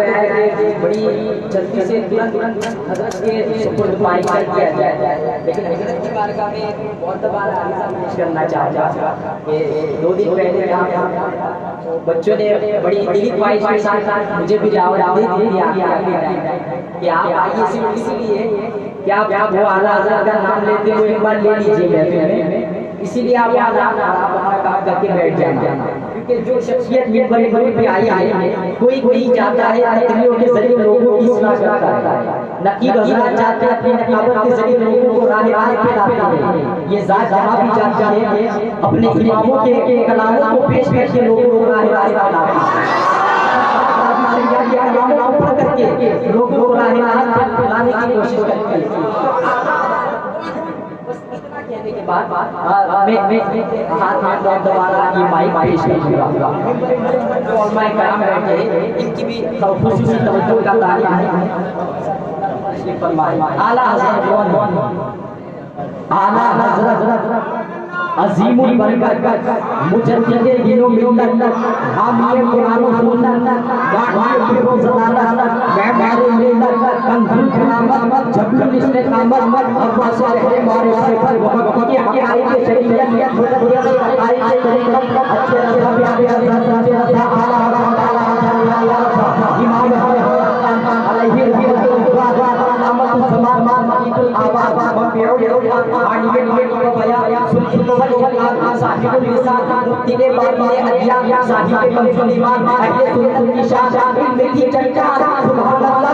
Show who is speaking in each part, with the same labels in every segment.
Speaker 1: گیا ہے کہ بڑی جلدی سے ترنت حضرت کے سپرد پائی کیا جائے، لیکن حضرت کی بارگاہ میں ایک بہت بڑا عریضہ پیش کرنا چاہتا ہوں کہ 2 دن پہلے بچوں نے بڑی دلی خواہش کے ساتھ مجھے بھی دعوت دی کہ آپ آئیے، صرف اسی لیے کہ آپ وہ اعلیٰ حضرت کا نام لیتے ہوئے ایک بار لے لیجیے محفل میں، اسی لیے آپ اپنا کام کر کے بیٹھ جانا، کیونکہ جو شخصیت منبر پہ آئی ہے کوئی چاہتا ہے تقریروں کے ذریعے لوگوں کی اصلاح کرتا ہے، نقیب حضرات چاہتے ہیں اپنی نقابت کے ذریعے لوگوں کو راہ راست پہ لاتے ہیں، یہ ذات جہاں بھی چاہتی ہے اپنے اماموں کے کلاموں کو پیش کر کے لوگوں کو راہ راست پہ لاتی ہے، پڑھ کر کے لوگوں کو راہ راست پہ لانے کی کوشش کرتی ہے۔ کہنے کے بعد میں ہاتھ دوبارہ یہ مائک پیش کروں گا، علماء کرام بیٹھے ان کی بھی خصوصی توجہ کا دائرہ ہے۔ اعلیٰ حضرت عظیم البرکت مجدد دین و ملت حامی قرآن و سنت داعی فضلالت معمار ملت کنز الکرامت جبل الاستقامت عباس اہل معرفت وقت کی حقائق شریعت مجدد حقائق طریقت اچھے رضا امام علیہ صاحب اللسان مبتدی باطن ادیان صاحب کنز ایمان اہل سنت کی شان علم کی چرچا سبحان اللہ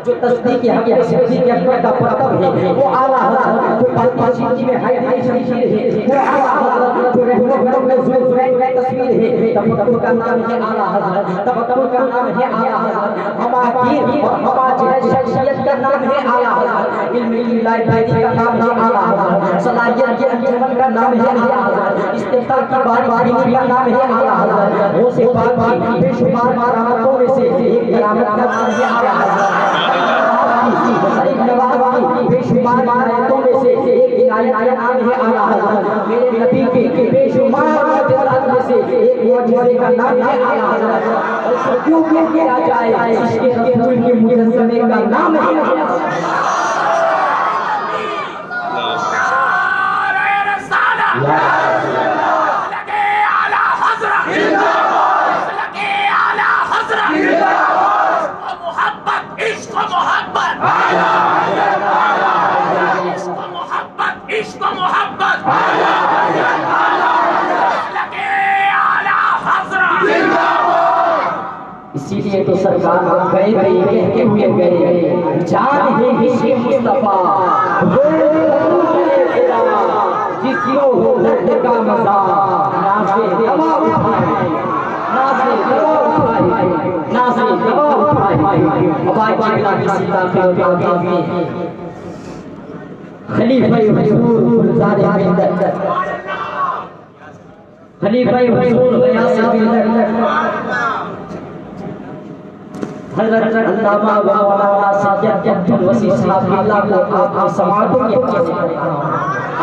Speaker 1: جو تصدیق کی حق صدیق کے اکبر کا پرتب ہے وہ اعلیٰ حضرت، جو پاکستان میں حیدری شمشیر ہے وہ اعلیٰ حضرت، جو رحمت گرم میں زوزوین کی تصویر ہے، تفکر کا نام ہے اعلیٰ حضرت، تفکر کا نام ہے اعلیٰ حضرت، ہماگیر اور ہماجر شخصیت کا نام ہے اعلیٰ حضرت، علم کی لائبریری کا نام ہے اعلیٰ حضرت، صلاحیت کے انجمن کا نام ہے اعلیٰ حضرت، استفتاء کی باری کا نام ہے اعلیٰ حضرت، وہ سے پاک کی بے شمار کرامتوں میں سے ایک کرامت کا نام ہے اعلیٰ حضرت، بے شمار آیتوں میں سے ایک آیت کا نام ہے اعلیٰ حضرت، میرے نبی کے بے شمار معجزات میں سے ایک معجزے کا نام ہے اعلیٰ حضرت، اور کیوں کیا جائے اس کے رسول کے مجسمے کا نام ہے اعلیٰ حضرت۔ اسی لیے تو سرکار گئے کہتے ہوئے گئے جان ہے حشر مصطفیٰ جس کو ہو درد کا مزہ نازے دوا اٹھائے نازے دوا اٹھائے نازے دوا اٹھائے ابائی اللہ کی سیدہ کے آگاز میں خلیفہ حضور گلزار ملت خلیفہ حضور غیاث ملت حضرت علامہ مولانا سید عبد الوسیع صاحب اللہ کو آپ سماعتوں کی اپنے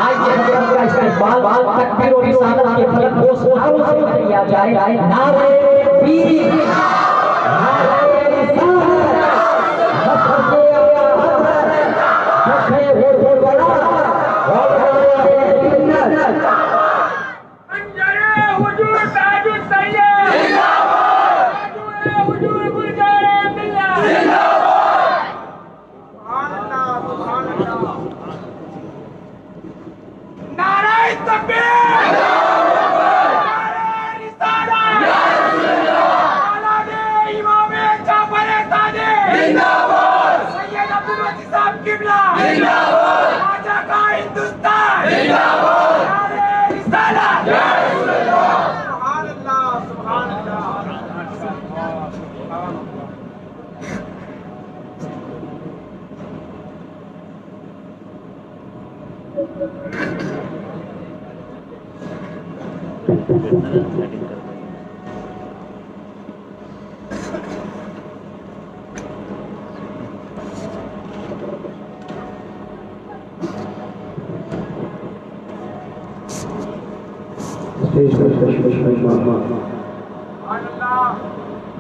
Speaker 1: آج یہ حضرت کا استقبال تکبیر و رسالت کے فلک کو سناروں سے کیا جائے نعرہ تکبیر نعرہ رسالت حضرت جسے وہ بڑا اور سنت
Speaker 2: انجرے حضور تاج السید حضور گلزار نعرہ تکبیر نعرہ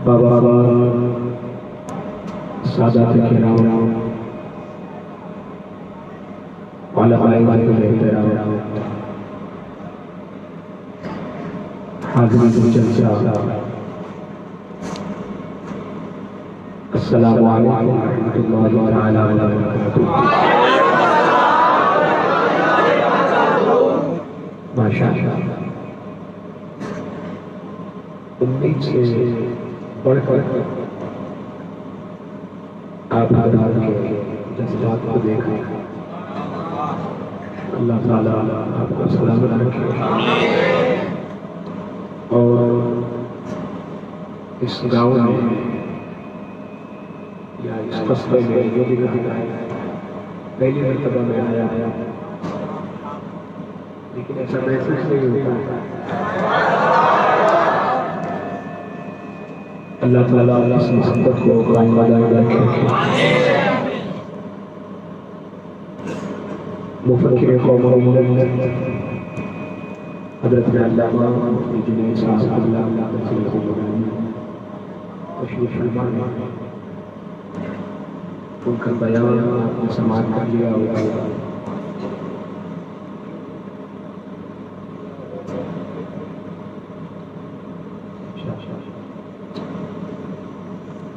Speaker 3: بابا سادات کرام علماء محترم حاضرین جلسہ السلام علیکم ورحمۃ اللہ تعالی وبرکاتہ۔ ماشاءاللہ امید سے بڑھ کر آپ حضرات کے جذبات کو دیکھا، اللہ تعالیٰ آپ کو سلامت رکھے اور اس گاؤں میں یا اس قصبے میں جو بھی پہلی مرتبہ میں آیا لیکن ایسا محسوس نہیں ہوتا۔ اللہ تعالیٰ اس محبت کو قائم دائم رکھے۔ مفکر قوم و ملت حضرت علامہ مفتی جنید صاحب اللہ تشریف فرما، ان کا بیان آپ نے سماعت کر لیا ہوگا۔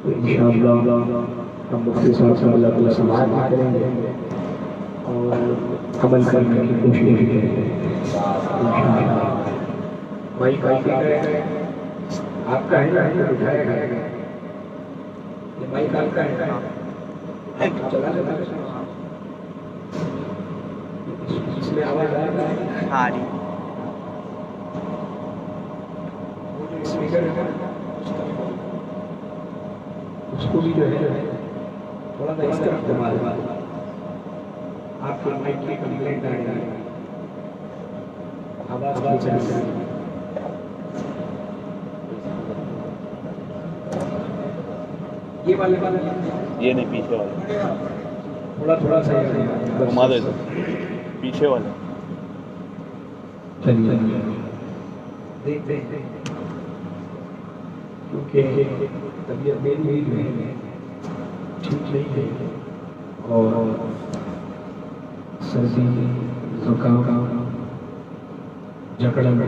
Speaker 3: انشاءاللہ ہم مفتی صاحب صلی اللہ علیہ وسلم سماعت کریں گے اور عمل کرنے کی کوشش کریں گے انشاءاللہ۔ مائک آپ کا ہے نا، اٹھائے گا یہ مائک آپ کا ہے، چلا لیتا ہے اس میں آواز آ رہا ہے۔
Speaker 4: آ رہی
Speaker 3: اسپیکر ہے اس کو بھی جو ہے تھوڑا سا اس طرف دبا دیں، آپ کے مائک کی کمپلینٹ آ رہی ہے، آواز نہیں چل رہی۔ یہ والے
Speaker 4: یہ نہیں، پیچھے والے
Speaker 3: تھوڑا سا
Speaker 4: گھما دے تو پیچھے والے
Speaker 3: چلیے دیکھتے ہیں کیونکہ طبیعت میری ٹھیک نہیں ہے اور سردی زکام جکڑن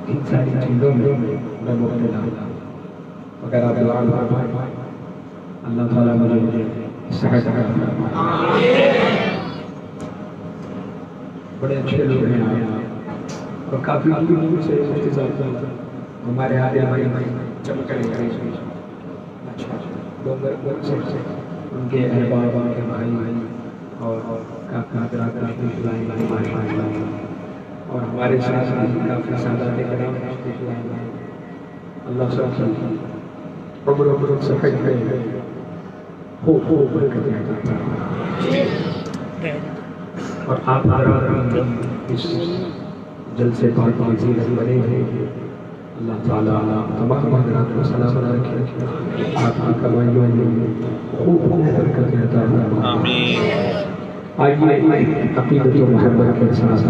Speaker 3: ان ساری چیزوں میں میں مبتلا ہوں۔ اگر آپ دعا فرمائیں اللہ تعالیٰ مجھے صحت عطا فرمائے۔ بڑے اچھے لوگ ہیں آپ اور کافی دور سے ہمارے آدھے بھائی چمک رہے ہیں، ان کے احباب ان کے بھائی اور کافی حضرات تشریف لائے ہیں ماشاءاللہ، اور ہمارے ساتھ کافی سادات کرام تشریف لائے ہیں۔ اللہ سب سے عمر صحت میں خوب برکت عطا فرمائے۔ اور آپ حضرات اس جلسے پاک میں عزیز بنے ہیں، اللہ تعالیٰ تمام حضرات کو سلامت رکھے، آپ کی کمائیوں میں خوب برکت عطا فرمائے۔ آئیے عقیدت و محبت کے ساتھ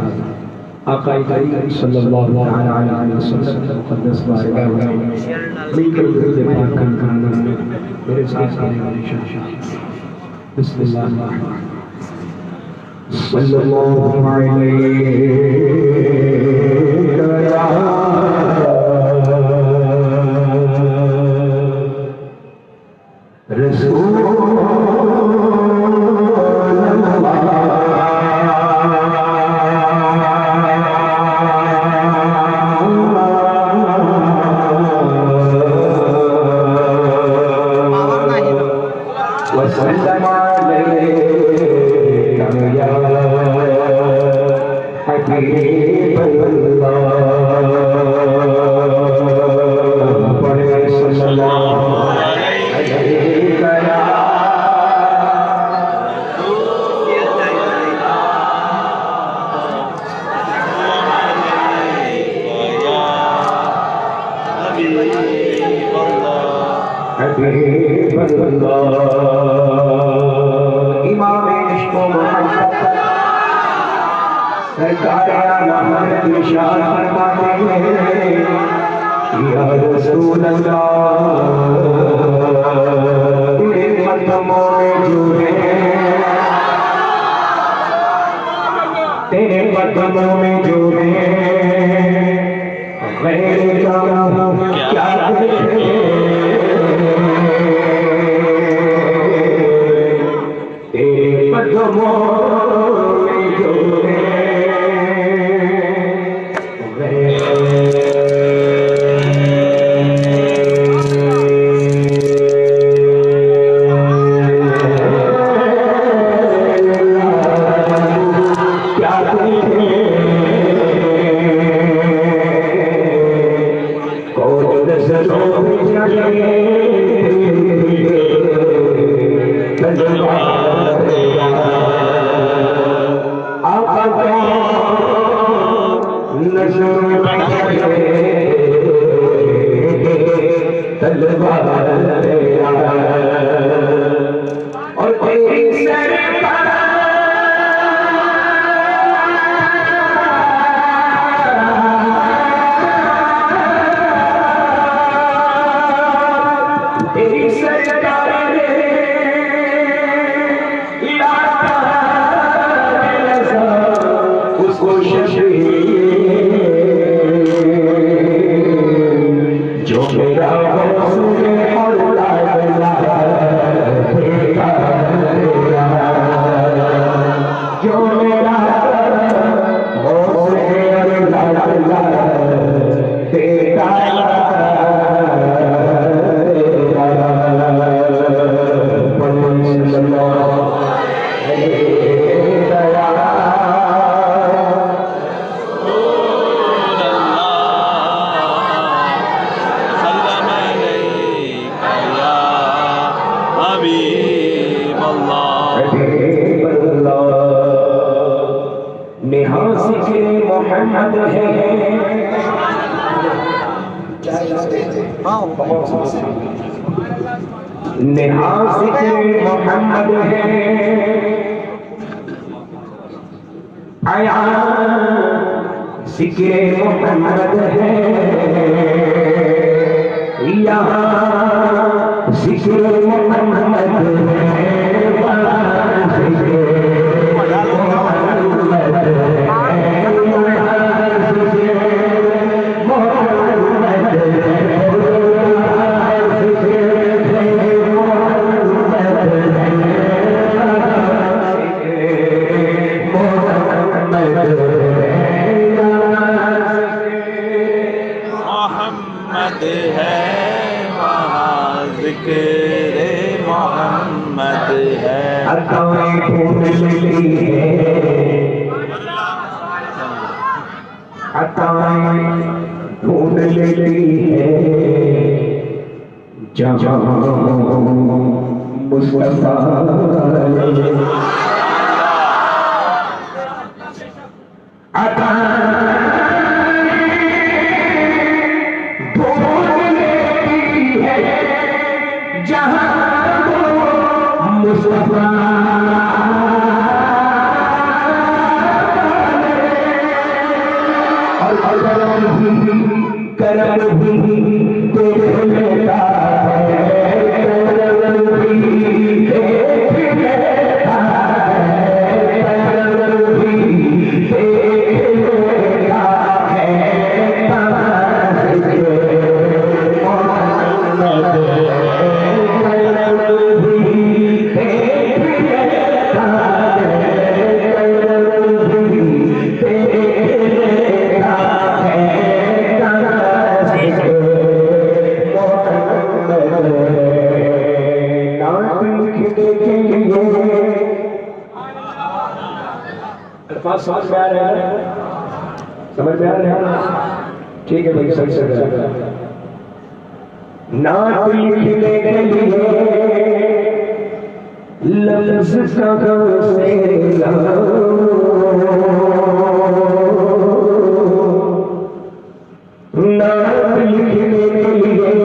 Speaker 3: آقا کریم صلی اللہ علیہ وسلم مقدس بارگاہ میں مل کر درود پاک کا گانا میرے ساتھ گانے والی شاہ بسم اللہ الرحمن الرحیم صلی اللہ علیہ رسول وسلم عليك يا حبيب الله صلى الله حبیب اللہ امام عشق و محبت سرکار عالم ارشاد فرماتے ہیں یا رسول اللہ تیرے قدموں میں جو ہے تیرے قدموں میں جو ہے غیر کیا تیرے قدموں میں جو ہے محمد ہے آیا ذکر محمد ہے یہاں ذکر محمد ہے ڈھونڈ لیتی ہے جہاں مصطفیٰ عطا ڈھونڈ لیتی ہے جہاں مصطفیٰ کرم بھی تیرے لیتا ہے کرم بھی تیرے لیتا ہے کرم بھی تیرے لیتا ہے محمد کرم بھی تیرے لیتا ہے کرم بھی تیرے لیتا ہے سمجھ میں آ رہے ہیں سمجھ میں آ رہے ہیں ٹھیک ہے بھائی صحیح سے نعت لکھنے کے لیے لفظ کہاں سے نعت لکھنے کے لیے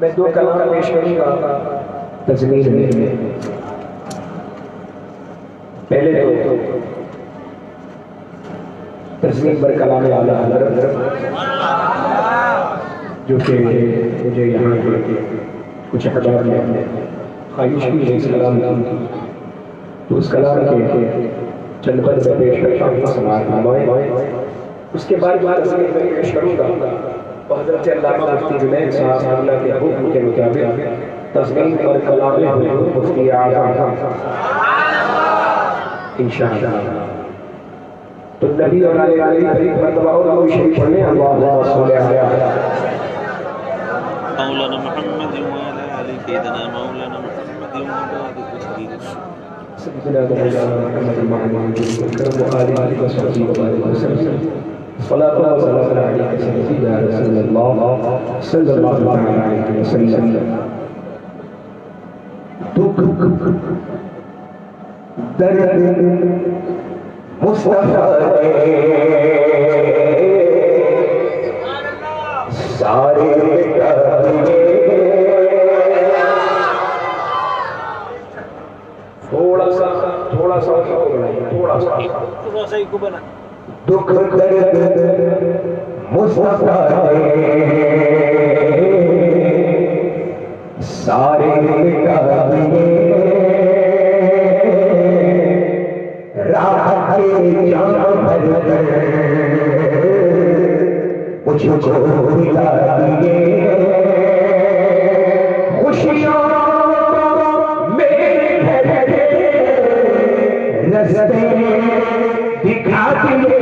Speaker 3: میں دو کلام پیش کروں گا تزمین میں. پہلے تو تزمین پر کلام اعلیٰ حضرت جو کہ مجھے یہاں کے کچھ احباب نے خواہش کی ہے اس کلام کی، تو اس کلام کے چند پد میں پیش کرتا ہوں سماعت فرمائیں. اس کے بعد تزمین میں پیش کروں گا حضرت علامہ مفتی جنید صاحب اللہ کے حکم کے مطابق تزمین اور کلام مفتی اعظم انشاءاللہ. تو نبی اور علیہ ایک مرتبہ اور کوئی شریف پڑھنے اللہم صلی علیہ
Speaker 4: مولانا محمد وعلى آل سيدنا مولانا محمد وبارك وسلم
Speaker 3: سيدنا محمد المعلوم والكرم وآله وصحبه وبارك وسلم. صلاة الله وسلام عليك سيدنا رسول الله صلى الله عليه وسلم. درد مصطفیٰ سارے تھوڑا سا ہی کو بنا دکھ درد مصطفیٰ سارے راہ کے جان بھر کر مجھ کو ملا دیے خوشیاں میرے رستے دکھا دیے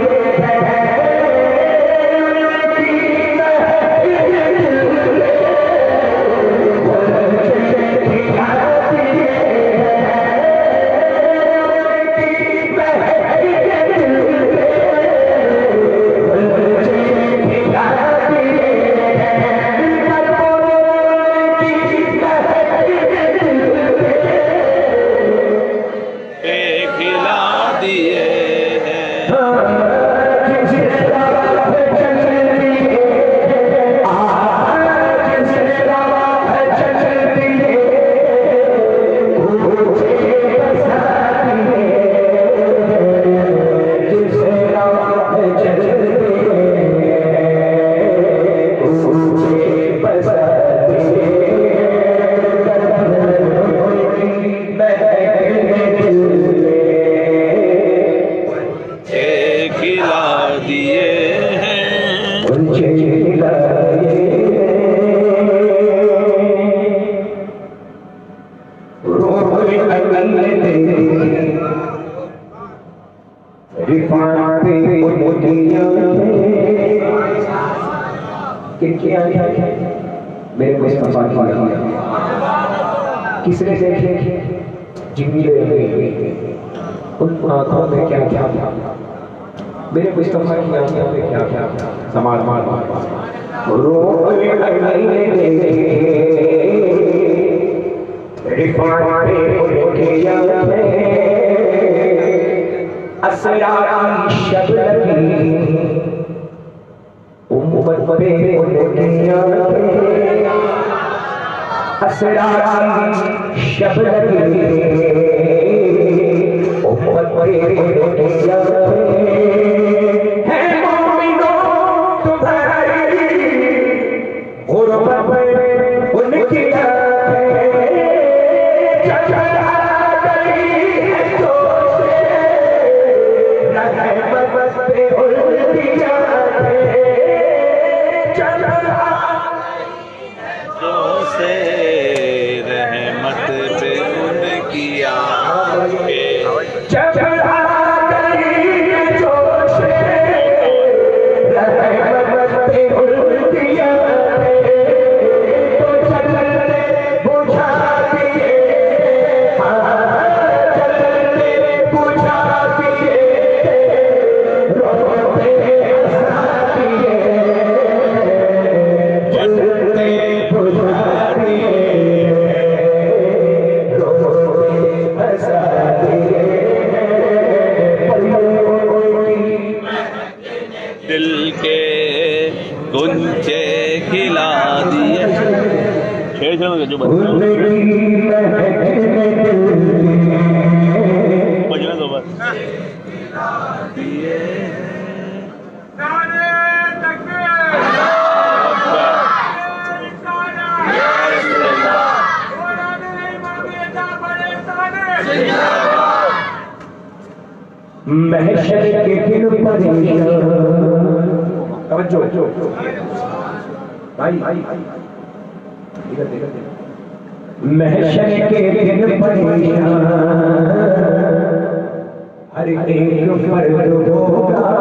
Speaker 3: میرے مصطفیٰ کی کس نے دیکھے جبریل ان آنکھوں میں کیا کیا تھا، میرے مصطفیٰ کی آنکھوں میں کیا کیا تھا، سمال مال روئے رفاتے اٹھیا میں اسرار شب لگی امت پہ اٹھیا میں اسرار شب لگی امت پہ اٹھیا محشر کے دن پریشان توجہ بھائی محشر کے دن پریشان ہر ایک فرد ہوگا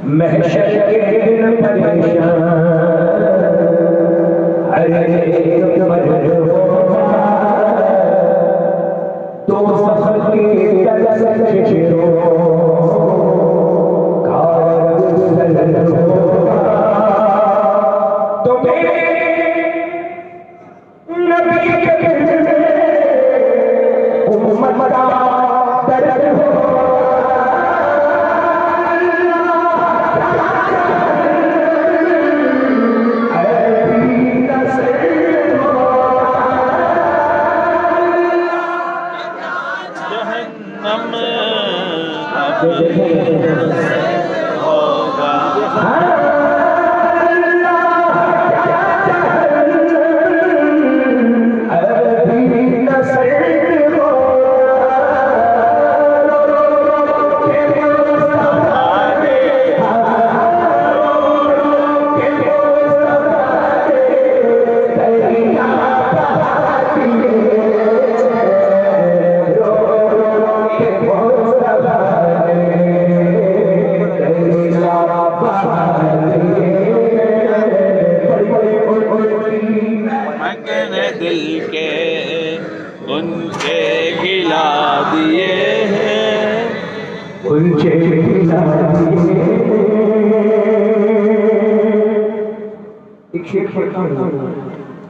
Speaker 3: محشر کے دن پریشان ہر ایک فرد ہوگا تو سفر کی تلس چھو کارد ہوگا تو میرے نبی کے دل میں امت کا درد ہوگا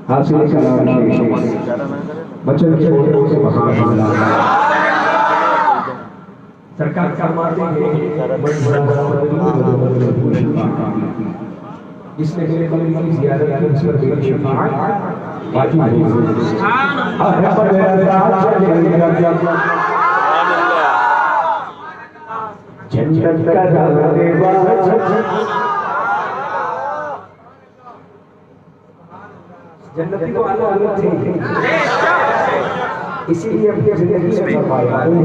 Speaker 3: حاصل کلام بچن چھوڑوں سے بہار اللہ سرکار فرماتے ہیں جس نے میرے قلب کی زیادت کی اس پر میری شفاعت واجب ہے جنت کا دروازے جنتی کو اللہ تھے اسی لیے اپنی زندگی میں فرمایا انہیں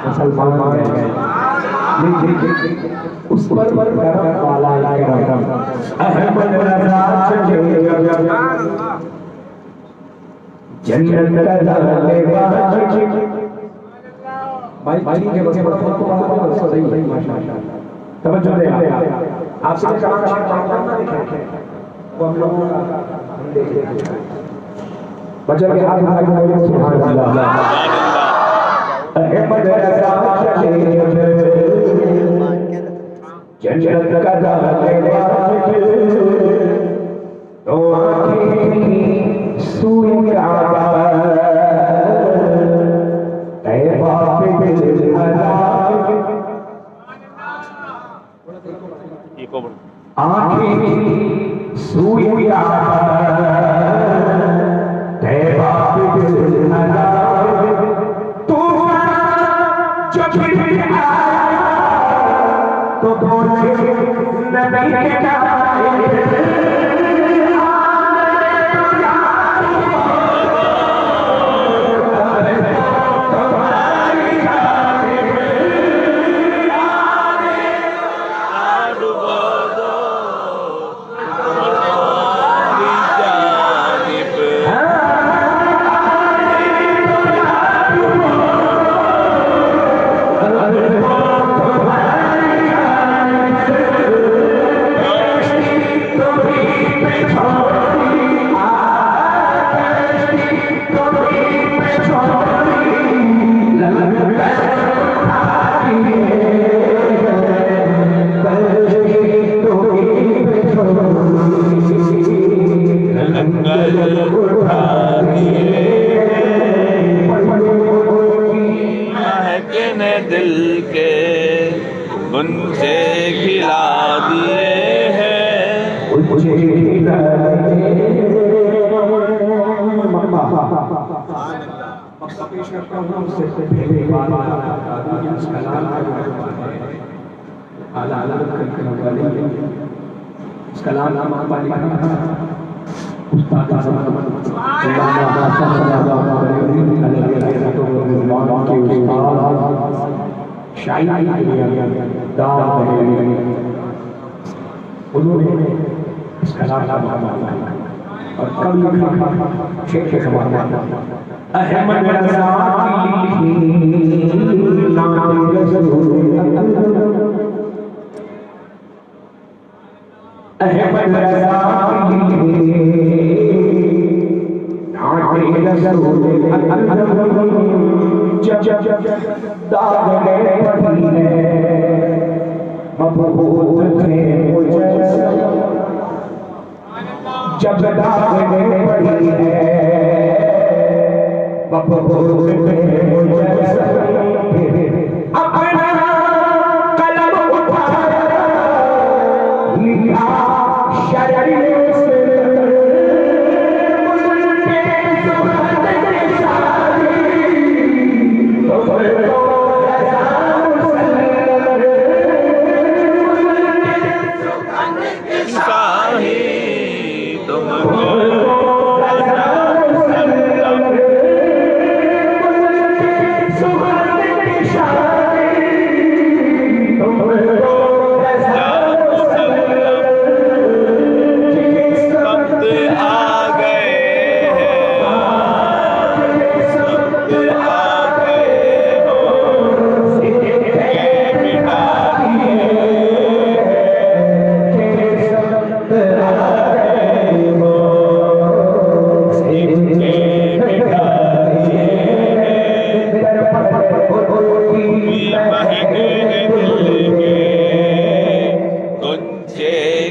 Speaker 3: مسلمان اس پر کرم والا کرم احمد رضا جنت کا دروازے بھائی ٹھیک ہے بس بڑا فون کو صحیح ہے ماشاءاللہ توجہ دیں آپ سے کہاں کا نہ دیکھیں وہ ہم لوگوں کا دیکھیں بچہ کے ہاتھ میں سبحان اللہ احمد رضا جنت کا دار تو آنکھیں سوئی آنکھیں سوئی تو بولے نبی کے
Speaker 4: دل کے گنجے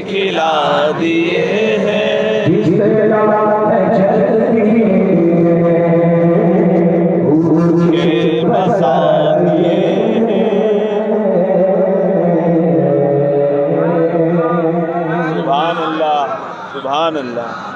Speaker 4: کھلا دیے ہیں
Speaker 3: اس کا نام
Speaker 4: سبحان اللہ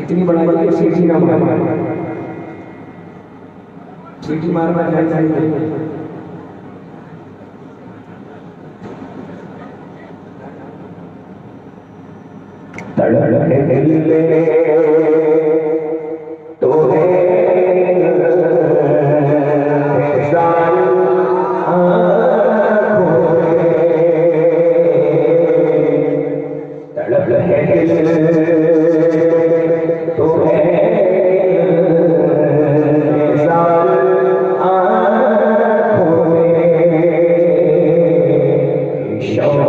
Speaker 3: اتنی بڑائی ہے سیٹی نہ مارنا، سیٹی مارنا جائز نہیں۔ تڑپے دل میں تو ہے احسان آنکھوں میں، تڑپے دل تو ہے احسان آنکھوں میں، شوق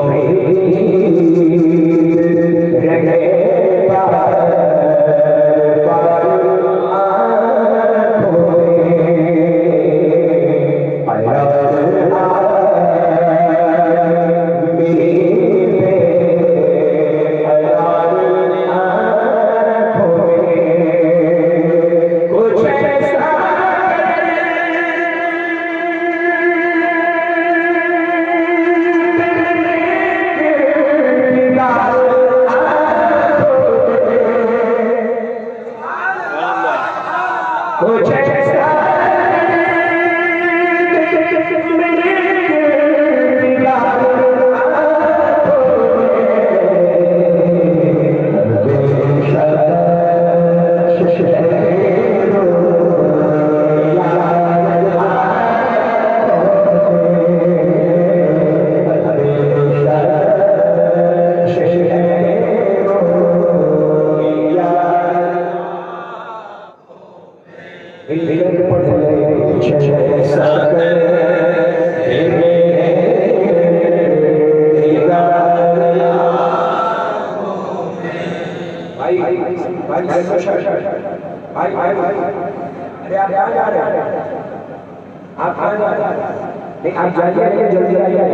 Speaker 3: آپ جائیے جلدی آئیے،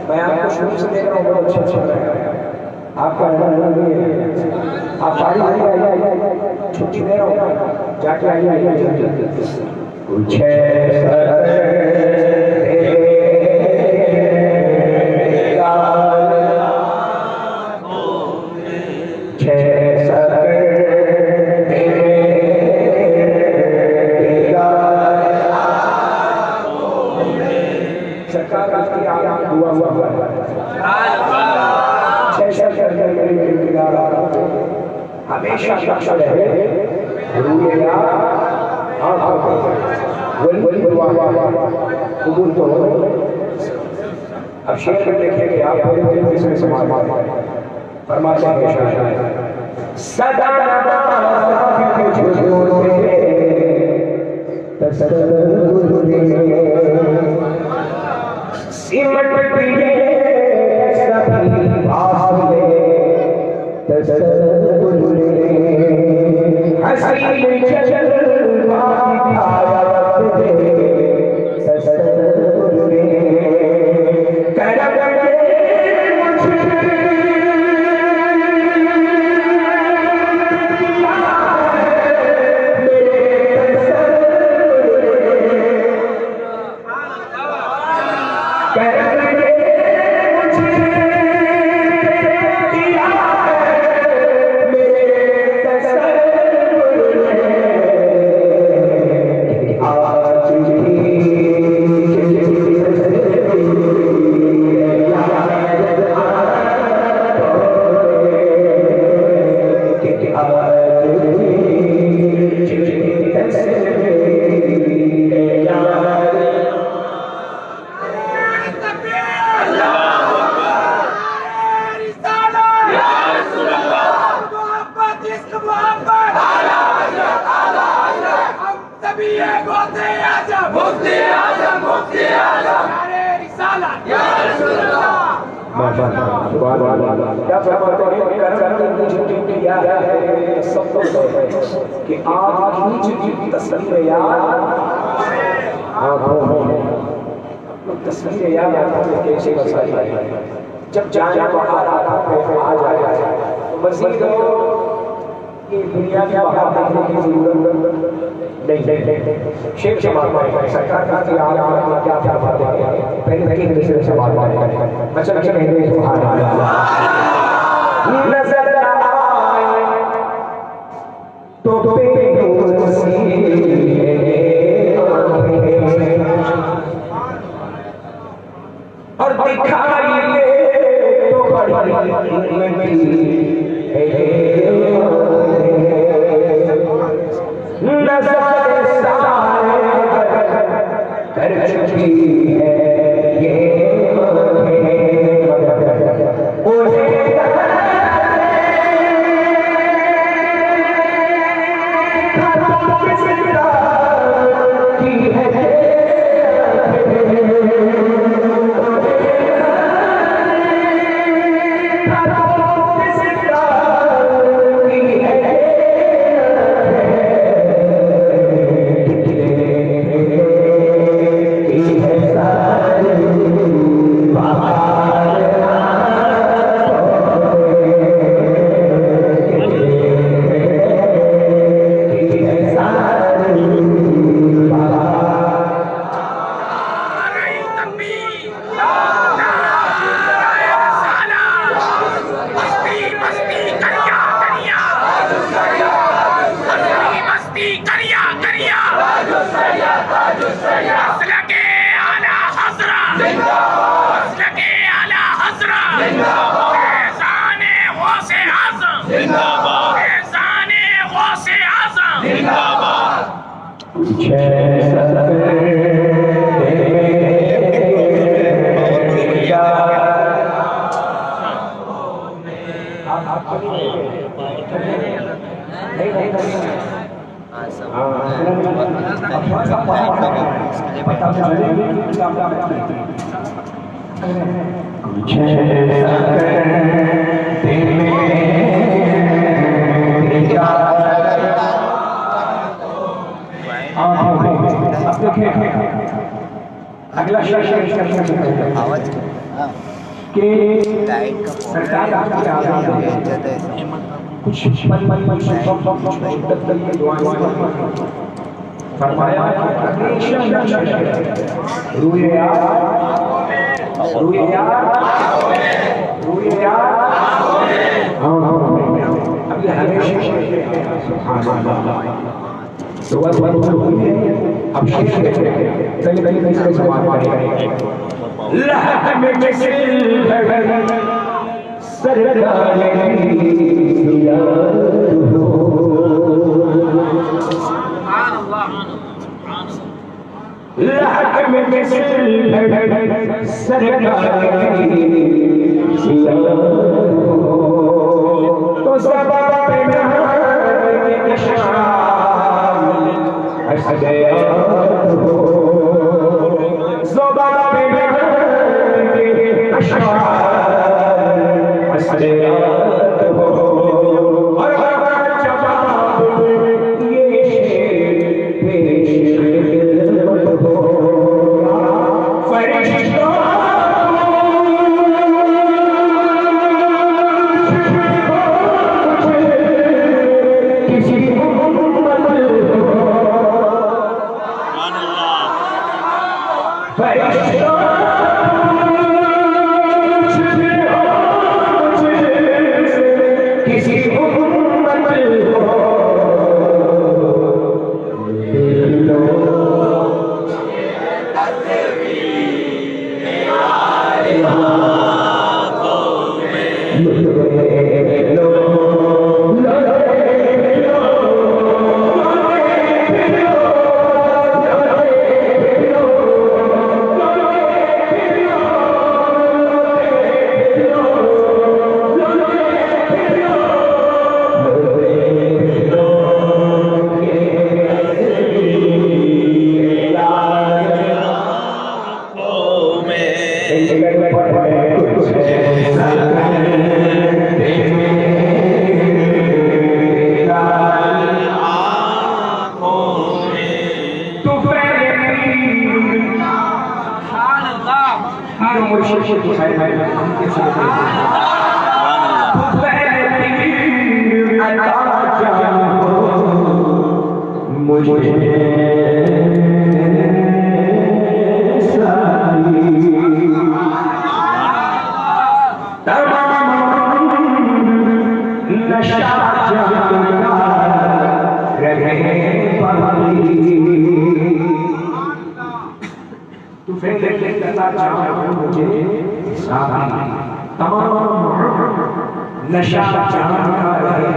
Speaker 3: میں آپ کو شروع سے دیکھ رہا ہوں، بہت اچھا لگ رہا ہے آپ کا آپ ساری آئیے چھٹی دے رہا ہوں، جا کے آئیے جلدی کچھ ہمیشہ شخص ہے روئے یا ولی قبول تو ہو۔ اب شیخ میں دیکھیں کہ آپ پورے اس میں سمال فرماتے ہیں شاہ صدا نبا کی جھوٹ میں تصور سمٹ پیے سبھی بھاولے تصور حسین جلوہ کی آیات دے تصور کرم دے مجھے کیا فرماتے ہیں کرم کی چھٹی کیا ہے سب کو کہ آج ہی چھٹی تصویر یاد آنکھوں میں تصویر یاد آتا ہے کیسے مسائل جب جانا باہر آتا ہے آ جائے مزید یہ دنیا کی باہر دیکھنے کی ضرورت نہیں شیخ شمال پائے سرکار کا آج کیا فرماتے ہیں پہلے تین دوسرے سوال پائے بچہ کہتے ہیں سبحان اللہ نظر آئے تو پیروں سے اور دکھائی دے تو بڑی نظر سارے کر چکی ہے یہ اگلا کہ سرکار آپ کی آزاد ہے کچھ فرمایا روئے اب یہ ہمیشہ اب شیخ پہلے سوال لحم مثل سرکار لحم مثل سرکار تو سبب تو فکر کرتا چاہوں مجھے ساتھی تمام نشہ چاہتا رہے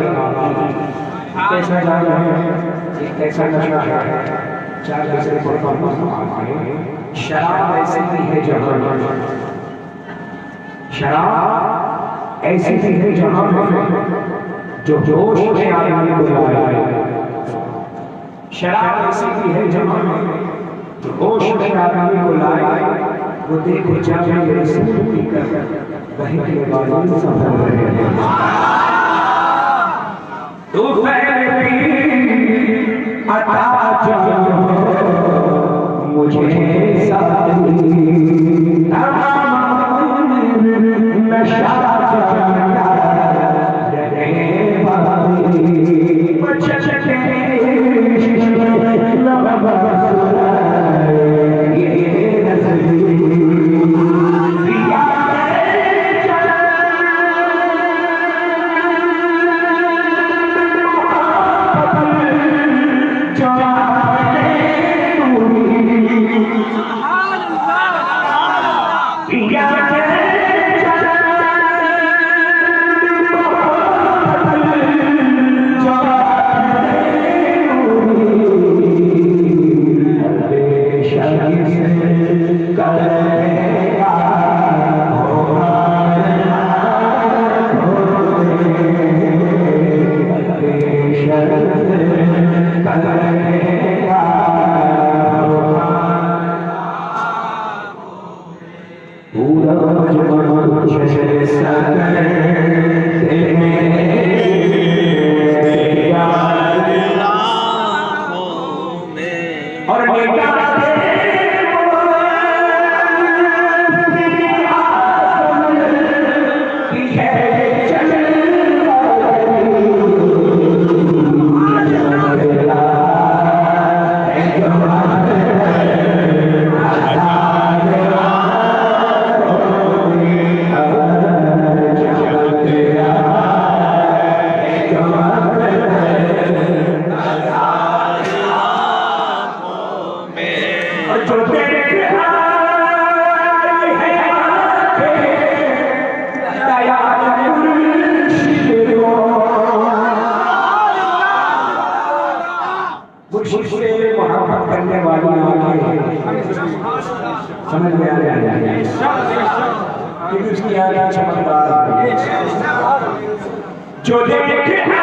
Speaker 3: کیسا جانا ہے کیسا نشہ ہے چاہ جیسے شراب ایسی بھی ہے جہاں شراب ایسی بھی ہے جہاں جو جوش میں آدمی کو لائے شراب ایسی بھی ہے جہاں جو ہوش میں آدمی کو لائے وہ دیکھو جانے میرے سور پی کر وہی کے بازی سفر رہے ہیں تو فیلی عطا جاؤ مجھے ساتھی تمام نشہ جانا رہے بازی بچے سمجھ میں آ رہا ہے کہ اس کی آگے چمکدار جو دیکھنا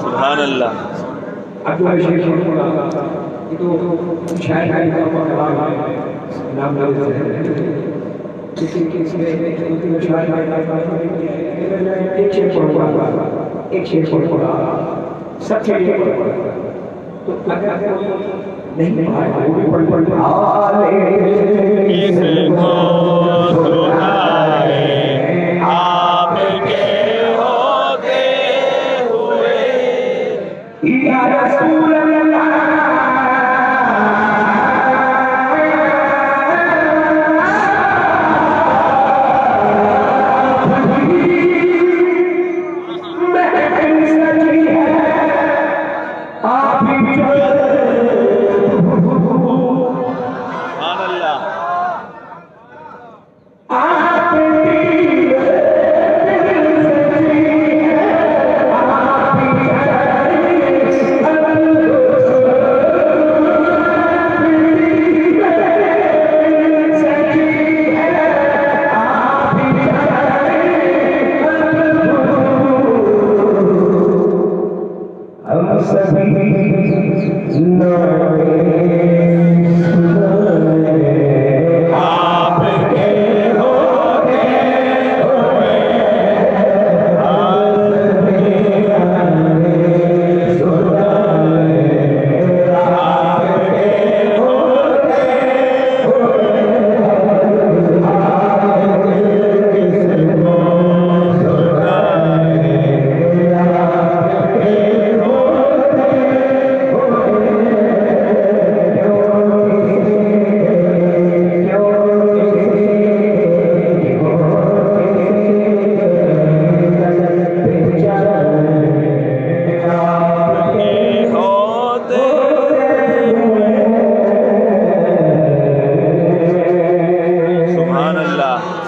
Speaker 4: سبحان اللہ.
Speaker 3: اب جو شیخ یہ تو شاید نام ایک شیخ پڑھا سب چیزیں تو نہیں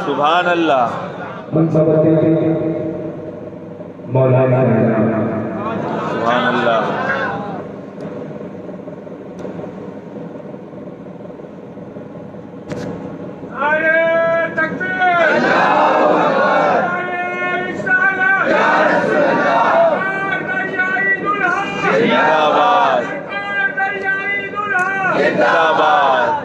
Speaker 4: سبحان اللہ.
Speaker 3: مولانا
Speaker 4: سبحان اللہ.
Speaker 2: زندہ باد.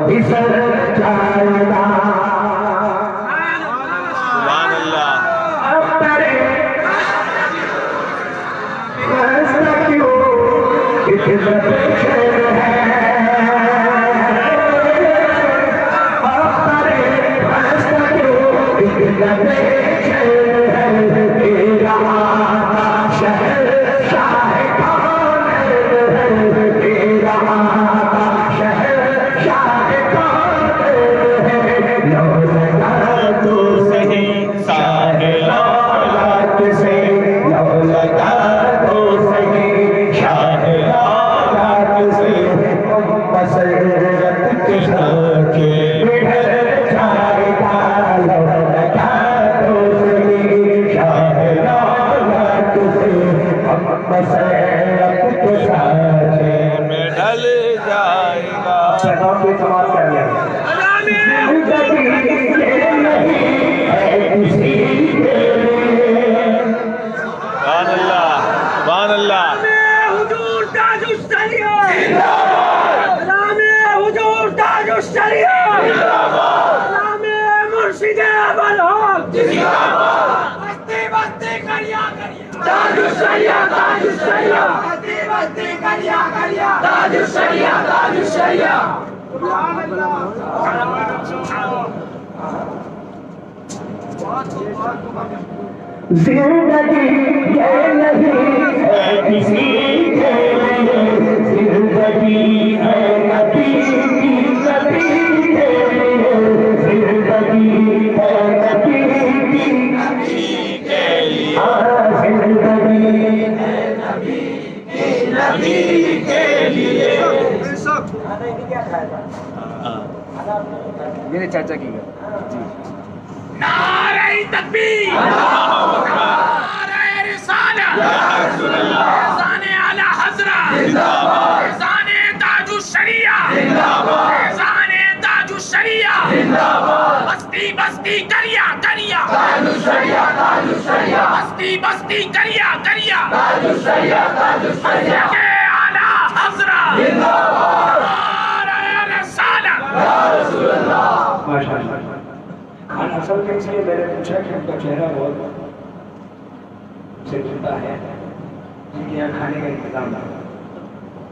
Speaker 5: It's زندگی یہ نہیں ہے کسی کے لیے، زندگی ہے نبی کی نبی کے لیے، زندگی ہے نبی کی نبی کے لیے، زندگی ہے نبی کی نبی کے لیے۔
Speaker 6: میرے چاچا کی گھر
Speaker 2: نعرہ تکبیر، نعرہ رسالت، اذان اعلی حضرت، اذان تاج الشریعہ، اذان تاج الشریعہ، بستی بستی کریا کریا، بستی بستی کریا کریا، اعلی حضرت، نعرہ رسالت۔
Speaker 3: ماشاء اللہ۔ اصل میں اس لیے میں نے پوچھا کہ ان کا چہرہ بہت سے ملتا ہے، ان کے یہاں کھانے کا انتظام تھا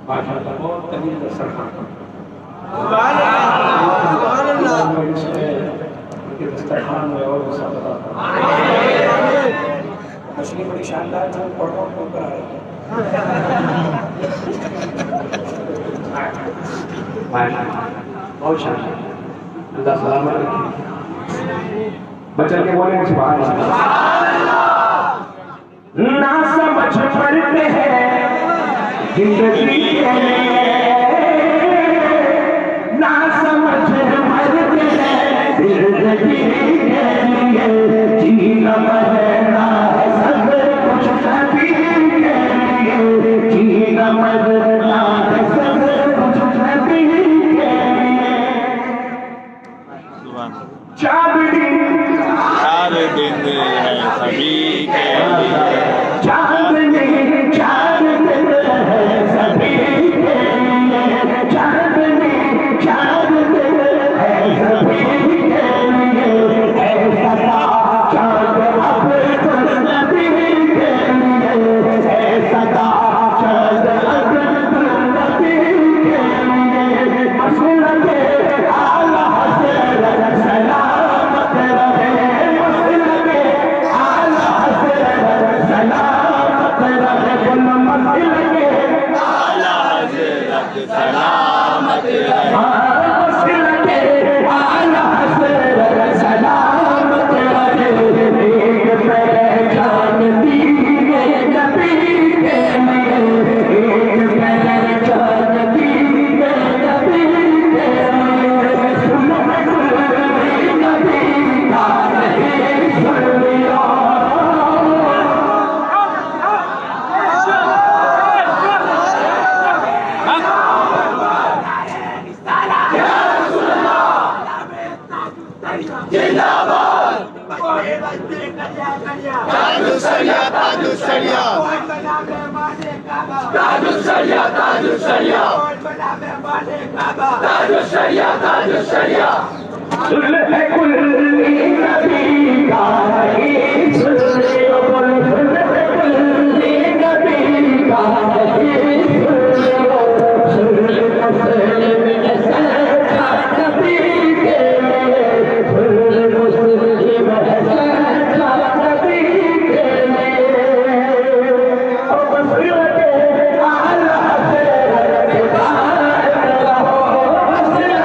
Speaker 3: ماشاء اللہ، بہت طویل دسترخوان، اس میں ان کے دسترخوان میں اور سب بتا تھا، مچھلی بڑی شاندار تھا، پڑھوں کے اوپر آ رہی ہے بہت شاندار، اللہ سلامت رکھے، بچن کے بولے سبحان اللہ۔
Speaker 5: نہ سمجھ پڑتے ہیں زندگی کے نہ سمجھ مرتے ہیں زندگی کے لیے، جینا مرنا ہے سب کچھ نبی کے لیے، جینا مرنا ہے سب کچھ نبی کے لیے۔
Speaker 4: چار دن ہے سبھی کے لیے،
Speaker 5: چاندنی چار دن ہے سبھی کے لیے، چاندنی چار دن ہے سبھی کے لیے، اے صدا چاند اب تم نبی کے لیے، اے صدا چاند اب تم نبی کے لیے، مسلک اعلی حضرت سلامت رہے، مسلک اعلی حضرت سلامت رہے، بول مسلک
Speaker 4: اعلی حضرت سلامت رہے،
Speaker 5: مسلک اعلی حضرت سلامت رہے، ایک پہچان دیے نبی کے لیے، ایک پہچان دیے نبی کے لیے، سن نبی کا نہیں سن لیا۔ سلح کلی نبی کا نہیں سن لیا، سلح کلی نبی کا نہیں سن لیا، سلح مسلم سچا نبی کے لیے، سلح مسلم سچا نبی کے لیے، اور مسلک اعلی حضرت قائم رہو، مسلک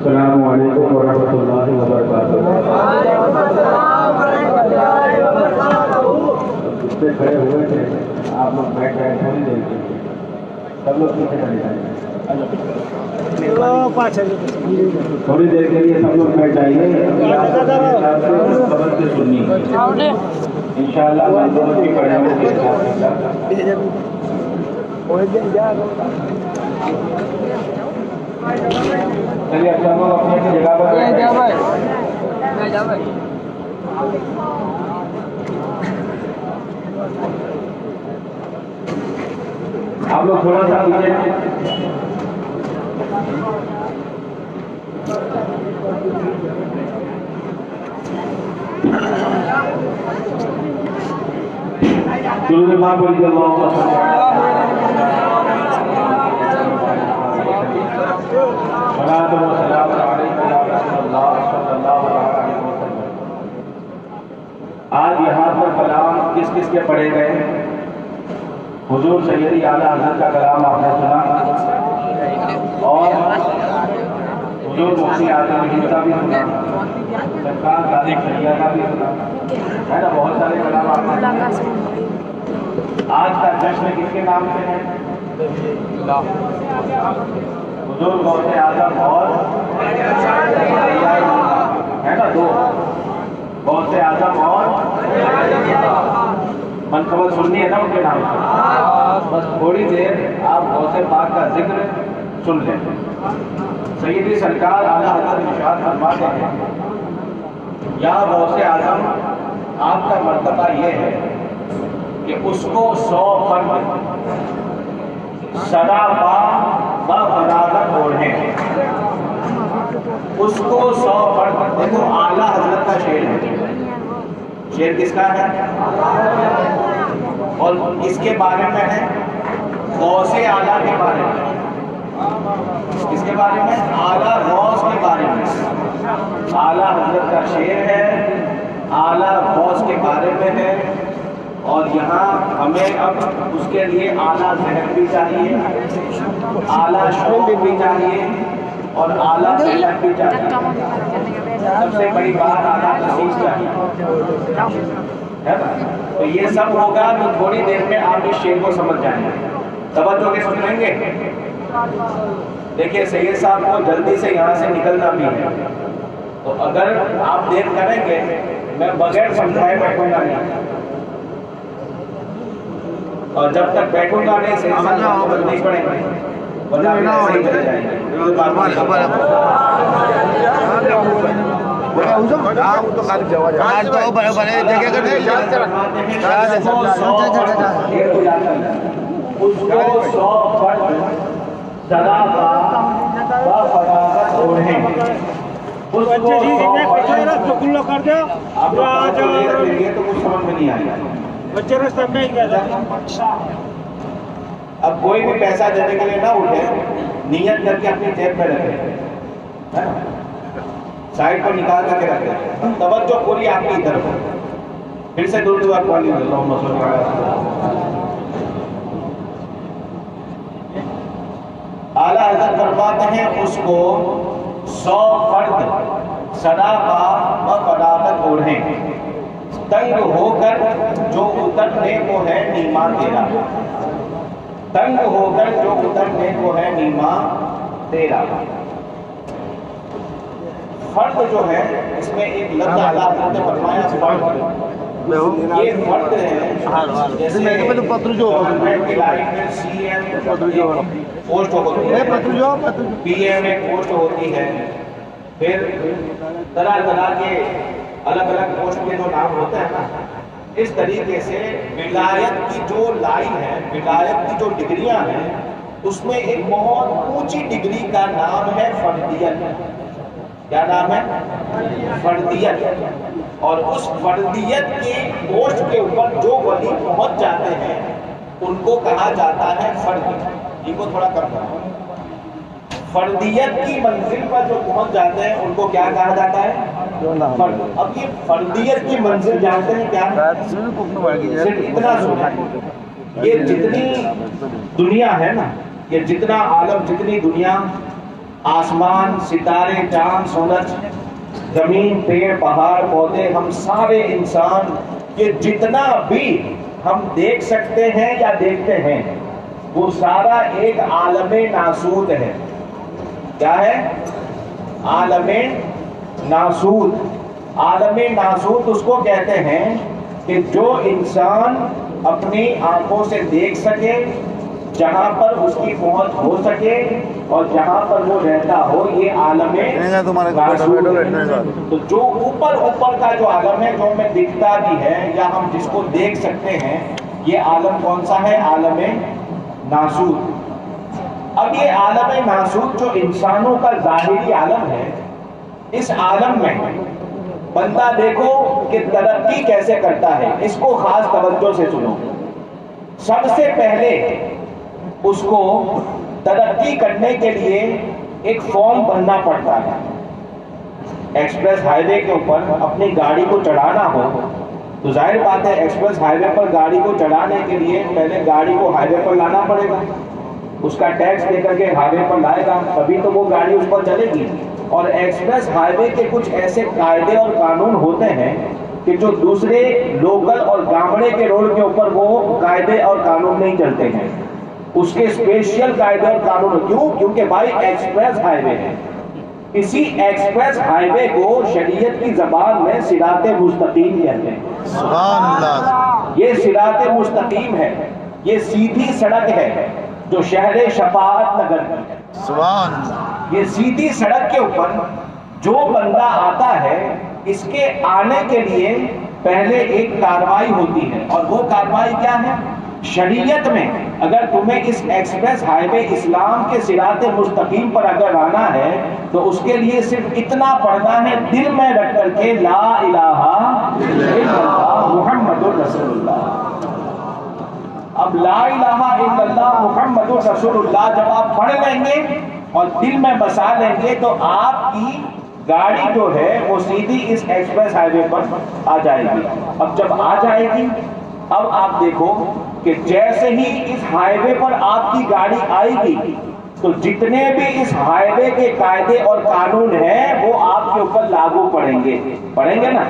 Speaker 5: السلام علیکم ورحمۃ اللہ وبرکاتہ. کھڑے ہوئے تھے آپ لوگ بیٹھ گئے تھوڑی دیر کے سب لوگ پیچھے چلے جائیں. تھوڑی دیر کے لیے سب لوگ بیٹھ جائیے. خبر سے سننی ان شاء اللہ دونوں کی پڑھے ہوئے چلیے اب لوگ اپنی اپنی جگہ پر آپ لوگ تھوڑا سا درود پاک پڑھیے. اللہم صل صلاۃ و سلام علیک یا رسول اللہ صلی اللہ علیہ وسلم. آج یہاں پر کلام کس کس کے پڑھے گئے؟ حضور سیدی اعلیٰ حضرت کا کلام آپ نے سنا اور حضور مفتی اعظم کا بھی سنا, سرکار غازی شریعہ کا بھی سنا ہے نا. بہت سارے کلام آپ نے. آج کا جشن کس کے نام سے ہے؟ حضور غوث اعظم اور ہے نا, دو غوث اعظم اور منقبت سننی ہے نا ان کے نام سے. بس تھوڑی دیر آپ غوث پاک کا ذکر سن لیں. سیدی سرکار اعلیٰ حضرت ارشاد فرماتے ہیں یا غوث اعظم آپ کا مرتبہ یہ ہے کہ اس کو 100 فرد سدا پا بغداد اوڑھیں. اس کو 100 فرد, دیکھو اعلیٰ حضرت کا شعر ہے, شعر کس کا ہے؟ اور اس کے بارے میں ہے غوث اعلیٰ کے بارے میں. اس کے بارے میں اعلیٰ غوث کے بارے میں اعلیٰ حضرت کا شعر ہے، اعلیٰ غوث کے بارے میں ہے. اور یہاں ہمیں اب اس کے لیے اعلیٰ ذہن بھی چاہیے، اعلیٰ شوق بھی چاہیے اور اعلیٰ محنت بھی چاہیے. سب سے بڑی بات اعلیٰ تشخیص چاہیے ہے نا. تو یہ سب ہوگا تو تھوڑی دیر میں آپ اس شعر کو سمجھ جائیں گے. توجہ کے سمجھ لیں گے. دیکھیے سید صاحب کو جلدی سے یہاں سے نکلنا بھی ہے، تو اگر آپ دیر کریں گے میں بغیر سمجھائے بیٹھوں گا نہیں، اور جب تک بیٹھوں گا نہیں سید صاحب کو بدلنی پڑیں گے ورنہ ایسے ہی چلے جائیں گے. اب کوئی بھی پیسہ دینے کے لیے نہ اٹھے، نیت کر کے اپنی جیب میں رکھے، سائڈ پر نکال کر کے رکھے. توجہ پوری آپ کی ادھر ہو. پھر سے دور دور پڑھی اعلیٰ حضرت فرماتے ہیں اس کو 100 فرد صداقت و فداقت اوڑھیں، تنگ ہو کر جو اترنے کو ہے نیما تیرا، تنگ ہو کر جو اترنے کو ہے نیما تیرا. فرد جو ہے اس میں ایک لفظ اعلیٰ حضرت نے فرمایا فرد. یہ فرد ہے جیسے گورنمنٹ کی لائن میں سی ایم پوسٹ ہوتی ہے، پی ایم ایک پوسٹ ہوتی ہے، پھر طرح طرح کے الگ الگ پوسٹ کے جو نام ہوتے ہیں نا، اس طریقے سے ولایت کی جو لائن ہے، ولایت کی جو ڈگریاں ہیں، اس میں ایک بہت اونچی ڈگری کا نام ہے فردیت. کیا نام ہے؟ فردیت. اور اس فردیت کی پوسٹ کے اوپر جو ولی پہنچ جاتے ہیں ان کو کہا جاتا ہے فرد. یہ کو تھوڑا کم کرو. فردیت کی منزل پر جو پہنچ جاتے ہیں ان کو کیا کہا جاتا ہے؟ فرد. اب یہ فردیت کی منزل جانتے ہیں کیا؟ صرف اتنا سنیں، یہ جتنی دنیا ہے نا، یہ جتنا عالم، جتنی دنیا، آسمان، ستارے، چاند، سورج، زمین، پیڑ، پہاڑ، پودے، ہم سارے انسان، یہ جتنا بھی ہم دیکھ سکتے ہیں یا دیکھتے ہیں وہ سارا ایک عالم ناسوت ہے. کیا ہے؟ عالم ناسوت. عالم ناسوت اس کو کہتے ہیں کہ جو انسان اپنی آنکھوں سے دیکھ سکے، جہاں پر اس کی پہنچ ہو سکے اور جہاں پر وہ رہتا ہو، یہ عالم ناسوت ہے. تو جو اوپر کا جو عالم ہے، جو ہمیں دکھتا بھی ہے یا ہم جس کو دیکھ سکتے ہیں، یہ عالم کون سا ہے؟ عالم ناسوت. اب یہ عالم ناسوت جو انسانوں کا ظاہری عالم ہے، اس عالم میں بندہ دیکھو کہ ترقی کیسے کرتا ہے. اس کو خاص توجہ سے سنو. سب سے پہلے اس کو ترقی کرنے کے لیے ایک فارم بننا پڑتا ہے. ایکسپریس ہائی وے کے اوپر اپنی گاڑی کو چڑھانا ہو تو ظاہر بات ہے ایکسپریس ہائی وے پر گاڑی کو چڑھانے کے لیے پہلے گاڑی کو ہائی وے پر لانا پڑے گا، اس کا ٹیکس دے کر کے ہائی وے پر لائے گا، تبھی تو وہ گاڑی اس پر چلے گی. اور ایکسپریس ہائی وے کے کچھ ایسے قاعدے اور قانون ہوتے ہیں کہ جو دوسرے لوکل اور گامڑے کے روڈ کے اوپر وہ قاعدے اور قانون نہیں چلتے ہیں. اس کے اسپیشل قاعدے اور قانون. کیوں؟ کیونکہ بھائی ایکسپریس ہائی وے ہے. اسی ایکسپریس ہائی وے کو شریعت کی زبان میں صراط مستقیم کہتے ہیں.
Speaker 6: سبحان اللہ.
Speaker 5: یہ صراط مستقیم ہے، یہ سیدھی سڑک ہے جو شہر شفاعت نگر کی ہے.
Speaker 6: سبحان اللہ.
Speaker 5: یہ سیدھی سڑک کے اوپر جو بندہ آتا ہے، اس کے آنے کے لیے پہلے ایک کارروائی ہوتی ہے، اور وہ کارروائی کیا ہے؟ شریعت میں اگر تمہیں اس ایکسپریس ہائی وے اسلام کے صراط مستقیم پر اگر آنا ہے تو اس کے لیے صرف اتنا پڑھنا ہے دل میں رکھ کر کے لا الہ الا اللہ لا الہ الا اللہ محمد رسول اللہ جب آپ پڑھ لیں گے اور دل میں بسا لیں گے تو آپ کی گاڑی جو ہے وہ سیدھی اس ایکسپریس ہائی وے پر آ جائے گی. اب جب آ جائے گی اب آپ دیکھو کہ جیسے ہی اس ہائی وے پر آپ کی گاڑی آئے گی تو جتنے بھی اس ہائی وے کے قاعدے اور قانون ہیں وہ آپ کے اوپر لاگو پڑیں گے نا.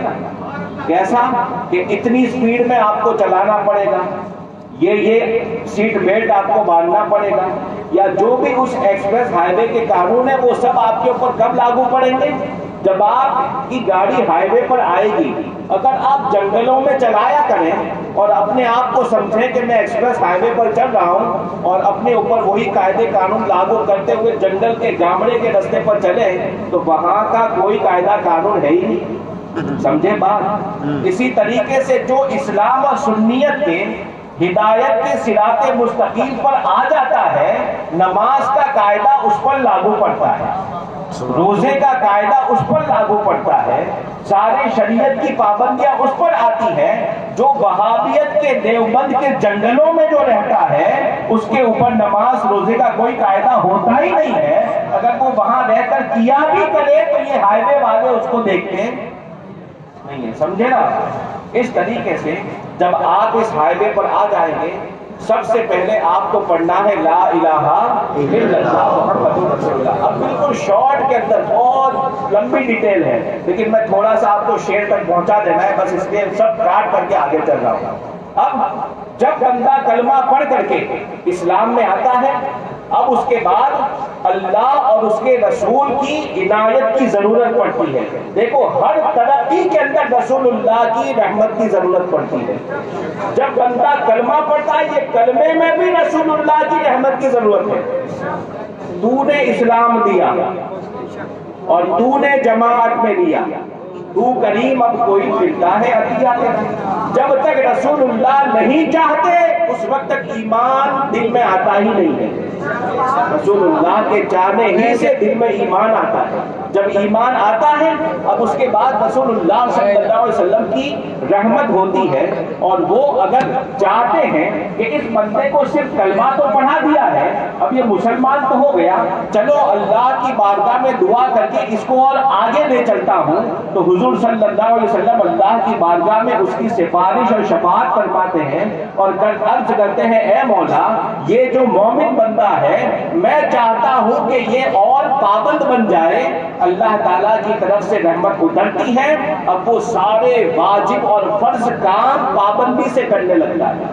Speaker 5: کیسا کہ اتنی سپیڈ میں آپ کو چلانا پڑے گا, یہ سیٹ بیلٹ آپ کو باندھنا پڑے گا, یا جو بھی اس ایکسپریس ہائی وے کے قانون ہیں وہ سب آپ کے اوپر کب لاگو پڑیں گے؟ جب آپ کی گاڑی ہائی وے پر آئے گی. اگر آپ جنگلوں میں چلایا کریں اور اپنے آپ کو سمجھیں کہ میں ایکسپریس ہائی وے پر چل رہا ہوں اور اپنے اوپر وہی قاعدے قانون لاگو کرتے ہوئے جنگل کے گامڑے کے رستے پر چلے تو وہاں کا کوئی قاعدہ قانون ہے ہی نہیں. سمجھے بات؟ اسی طریقے سے جو اسلام اور سنیت کے ہدایت کے صراط مستقیم پر آ جاتا ہے نماز کا قاعدہ اس پر لاگو پڑتا ہے, روزے کا قاعدہ اس پر لاگو پڑتا ہے, سارے شریعت کی پابندیاں اس پر آتی ہیں. جو وہابیت کے دیوبند کے جنگلوں میں جو رہتا ہے اس کے اوپر نماز روزے کا کوئی قاعدہ ہوتا ہی نہیں ہے. اگر وہ وہاں رہ کر کیا بھی کرے تو یہ ہائی وے والے اس کو دیکھتے نہیں ہے. سمجھے نا؟ اس طریقے سے جب آپ اس ہائی وے پر آ جائیں گے سب سے پہلے آپ کو پڑھنا ہے لا الہ الا اللہ محمد رسول اللہ. اب بالکل شارٹ کے اندر بہت لمبی ڈیٹیل ہے لیکن میں تھوڑا سا آپ کو شیئر تک پہنچا دینا ہے, بس اس لیے سب کاٹ کر کے آگے چل رہا ہوں. اب جب بندہ کلمہ پڑھ کر کے اسلام میں آتا ہے اب اس کے بعد اللہ اور اس کے رسول کی عنایت کی ضرورت پڑتی ہے. دیکھو ہر ترقی کے اندر رسول اللہ کی رحمت کی ضرورت پڑتی ہے. جب بندہ کلمہ پڑھتا ہے یہ کلمے میں بھی رسول اللہ کی رحمت کی ضرورت ہے. تو نے اسلام دیا اور تو نے جماعت میں لیا, تو کریم اب کوئی پھرتا ہے عطیہ دے. جب تک رسول اللہ نہیں چاہتے اس وقت تک ایمان دل میں آتا ہی نہیں ہے. رسول اللہ کے چاہنے ہی سے دل میں ایمان آتا ہے. جب ایمان آتا ہے اب اس کے بعد رسول اللہ صلی اللہ علیہ وسلم کی رحمت ہوتی ہے اور وہ اگر چاہتے ہیں کہ اس بندے کو صرف کلمہ تو پڑھا دیا ہے اب یہ مسلمان تو ہو گیا, چلو اللہ کی بارگاہ میں دعا کر کے اس کو اور آگے لے چلتا ہوں, تو حضور صلی اللہ علیہ وسلم اللہ کی بارگاہ میں اس کی سفارش اور شفاعت فرماتے ہیں اور عرض کرتے ہیں اے مولا یہ جو مومن بندہ ہے میں چاہتا ہوں کہ یہ اور پابند بن جائے. اللہ تعالیٰ کی طرف سے رحمت اترتی ہے, اب وہ سارے واجب اور فرض کام پابندی سے کرنے لگتا ہے.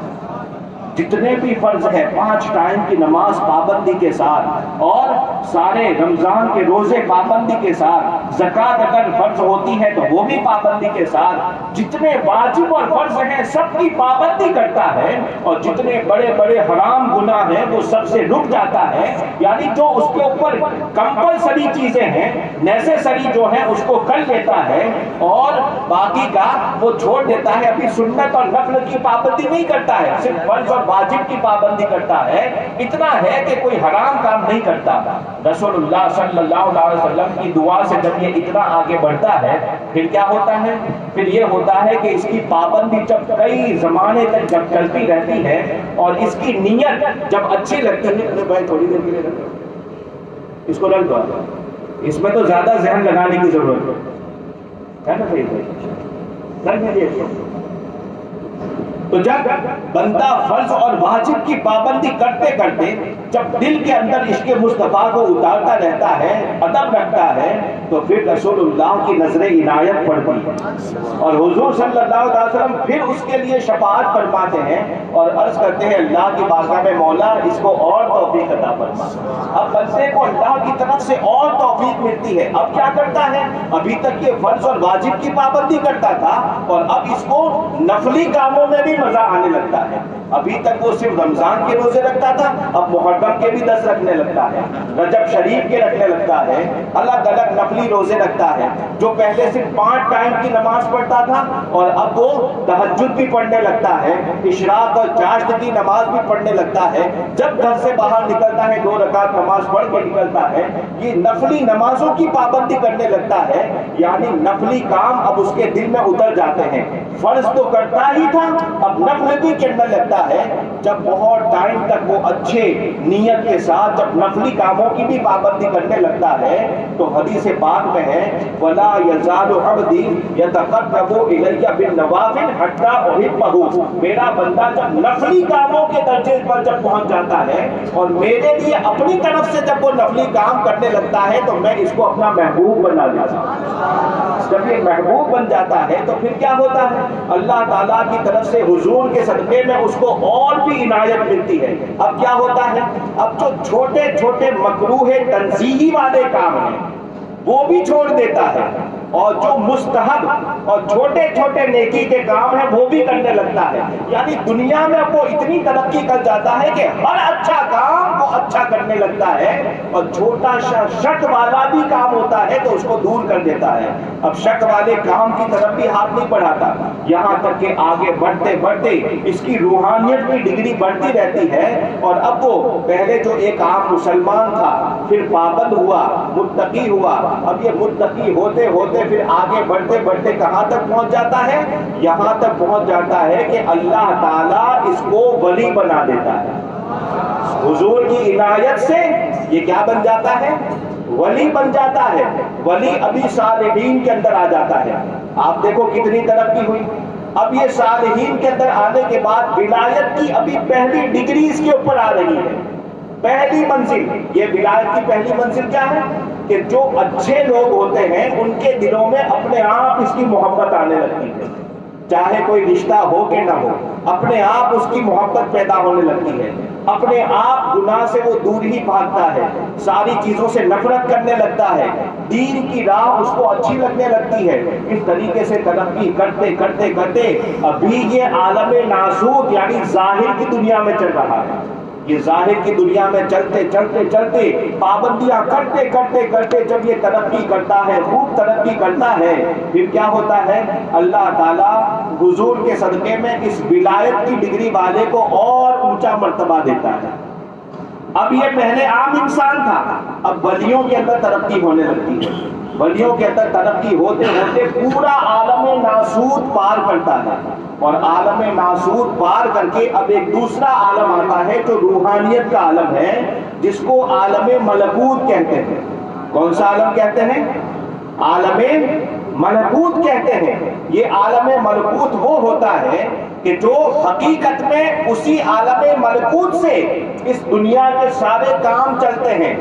Speaker 5: جتنے بھی فرض ہیں 5 ٹائم کی نماز پابندی کے ساتھ اور سارے رمضان کے روزے پابندی کے ساتھ, زکوٰۃ اگر فرض ہوتی ہے تو وہ بھی پابندی کے ساتھ, جتنے واجب اور فرض ہیں سب کی پابندی کرتا ہے اور جتنے بڑے بڑے حرام گناہ ہیں وہ سب سے رک جاتا ہے. یعنی جو اس کے اوپر کمپلسری چیزیں ہیں نیسیسری جو ہیں اس کو کر لیتا ہے اور باقی کا وہ چھوڑ دیتا ہے. ابھی سنت اور نفل کی پابندی نہیں کرتا ہے, صرف فرض اور واجب کی پابندی کرتا ہے. اتنا ہے کہ کوئی حرام کام نہیں کرتا. رسول اللہ صلی اللہ علیہ وسلم کی دعا سے جب یہ اتنا آگے بڑھتا ہے پھر کیا ہوتا ہے؟ پھر یہ ہوتا ہے کہ اس کی پابندی جب کئی زمانے تک جب چلتی رہتی ہے اور اس کی نیت جب اچھی لگتی ہے. ارے بھائی تھوڑی دیر کے لیے اس کو رکھ دو, اس میں تو زیادہ ذہن لگانے کی ضرورت ہے نا بھائی. تو جب بندہ فرض اور واجب کی پابندی کرتے کرتے جب دل کے اندر عشق مصطفیٰ کو اتارتا رہتا ہے, ادب رکھتا ہے, تو پھر رسول اللہ کی نظر عنایت پڑتی ہے اور حضور صلی اللہ علیہ وسلم پھر اس کے لیے شفاعت فرماتے ہیں اور عرض کرتے ہیں اللہ کی بارگاہ میں مولا اس کو اور توفیق عطا فرما. اب بندے کو اللہ کی طرف سے اور توفیق ملتی ہے. اب کیا کرتا ہے؟ ابھی تک یہ فرض اور واجب کی پابندی کرتا تھا اور اب اس کو نفلی کاموں میں بھی مزہ آنے لگتا ہے. ابھی تک وہ صرف رمضان کے روزے رکھتا تھا, اب محرم کے بھی 10 رکھنے لگتا ہے, رجب شریف کے رکھنے لگتا ہے, الگ الگ نفلی روزے رکھتا ہے. جو پہلے صرف 5 ٹائم کی نماز پڑھتا تھا اور اب وہ تہجد بھی پڑھنے لگتا ہے, اشراق اور چاشت کی نماز بھی پڑھنے لگتا ہے. جب گھر سے باہر نکلتا نکلتا ہے 2 رکعت نماز پڑھ کے نکلتا ہے، یہ نفلی نمازوں کی پابندی کرنے لگتا ہے، یعنی نفلی کام اب اس کے دل میں اتر جاتے ہیں۔ فرض تو کرتا ہی تھا، اب نفل بھی کرنے لگتا ہے۔ جب بہت ٹائم تک وہ اچھے نیت کے ساتھ جب نفلی کاموں کی بھی پابندی کرنے لگتا ہے تو حدیث پاک میں ہے وَلَا يَزَالُ عَبْدِي يَتَقَرَّبُ إِلَيَّ بِالنَّوَافِلِ حَتَّى أُحِبَّهُ، میرا بندہ جب نفلی کاموں کے درجے پر جب پہنچ جاتا ہے اور میرے لیے اپنی طرف سے جب وہ نفلی کام کرنے لگتا ہے تو میں اس کو اپنا محبوب بنا لیتا ہوں۔ جب یہ محبوب بن جاتا ہے تو پھر کیا ہوتا ہے؟ اللہ تعالیٰ کی طرف سے حضور کے صدقے میں اس کو اور بھی عنایت ملتی ہے۔ اب کیا ہوتا ہے؟ اب جو چھوٹے چھوٹے مکروہ تنزیہی والے کام ہیں وہ بھی چھوڑ دیتا ہے، اور جو مستحب اور چھوٹے چھوٹے نیکی کے کام ہیں وہ بھی کرنے لگتا ہے۔ یعنی دنیا میں وہ اتنی ترقی کر جاتا ہے کہ ہر اچھا کام وہ اچھا کرنے لگتا ہے، اور چھوٹا سا شک والا بھی کام ہوتا ہے تو اس کو دور کر دیتا ہے۔ اب شک والے کام کی طرف بھی ہاتھ نہیں بڑھاتا، یہاں تک کہ آگے بڑھتے بڑھتے اس کی روحانیت کی ڈگری بڑھتی رہتی ہے، اور اب وہ پہلے جو ایک عام مسلمان تھا پھر پابند ہوا، متقی ہوا، اب یہ متقی ہوتے ہوتے پھر آگے بڑھتے بڑھتے کہاں تک پہنچ جاتا ہے؟ یہاں تک پہنچ جاتا ہے کہ اللہ تعالیٰ اس کو ولی بنا دیتا ہے۔ حضور کی عنایت سے یہ کیا بن جاتا ہے؟ ولی بن جاتا ہے۔ ولی ابھی صالحین کے اندر آ جاتا ہے۔ آپ دیکھو کتنی ترقی ہوئی۔ اب یہ صالحین کے اندر آنے کے بعد ولایت کی ابھی پہلی ڈگری اس کے اوپر آ رہی ہے، پہلی منزل۔ یہ ولایت کی پہلی منزل کیا ہے؟ کہ جو اچھے لوگ ہوتے ہیں ان کے دلوں میں اپنے آپ اس کی محبت آنے لگتی ہے، چاہے کوئی رشتہ ہو کہ نہ ہو، اپنے آپ اس کی محبت پیدا ہونے لگتی ہے، اپنے آپ گناہ سے وہ دور ہی بھاگتا ہے، ساری چیزوں سے نفرت کرنے لگتا ہے، دین کی راہ اس کو اچھی لگنے لگتی ہے۔ اس طریقے سے ترقی کرتے کرتے کرتے ابھی یہ عالم ناسوت یعنی ظاہر کی دنیا میں چل رہا ہے۔ یہ ظاہر کی دنیا میں چلتے چلتے چلتے پابندیاں کرتے کرتے کرتے جب یہ ترقی کرتا ہے، خوب ترقی کرتا ہے، پھر کیا ہوتا ہے؟ اللہ تعالیٰ حضور کے صدقے میں اس ولایت کی ڈگری والے کو اور اونچا مرتبہ دیتا ہے۔ اب یہ پہلے عام انسان تھا، اب ولیوں کے اندر ترقی ہونے لگتی ہے۔ ولیوں کے اندر ترقی ہوتے ہوتے پورا عالم ناسوت پار کرتا ہے، اور عالم ناسوت پار کر کے اب ایک دوسرا عالم آتا ہے جو روحانیت کا عالم ہے، جس کو عالم ملکوت کہتے ہیں۔ کون سا عالم کہتے ہیں؟ عالم ملکوت کہتے ہیں۔ یہ عالم ملکوت وہ ہوتا ہے کہ جو حقیقت میں اسی عالم ملکوت سے اس دنیا کے سارے کام چلتے ہیں،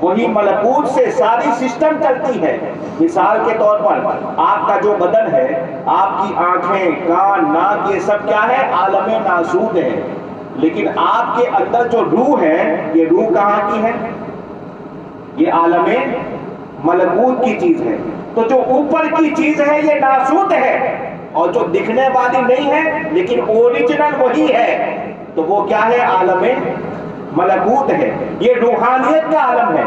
Speaker 5: وہی ملکوت سے ساری سسٹم چلتی ہے۔ مثال کے طور پر آپ کا جو بدن ہے، آپ کی آنکھیں، کان، ناک، یہ سب کیا ہے؟ عالم ناسوت ہے، لیکن آپ کے اندر جو روح ہے، یہ روح کہاں کی ہے؟ یہ عالم ملکوت کی چیز ہے۔ تو جو اوپر کی چیز ہے یہ ناسوت ہے، اور جو دکھنے والی نہیں ہے لیکن اوریجنل وہی ہے، تو وہ کیا ہے؟ عالم ملکوت ہے۔ یہ روحانیت کا عالم ہے۔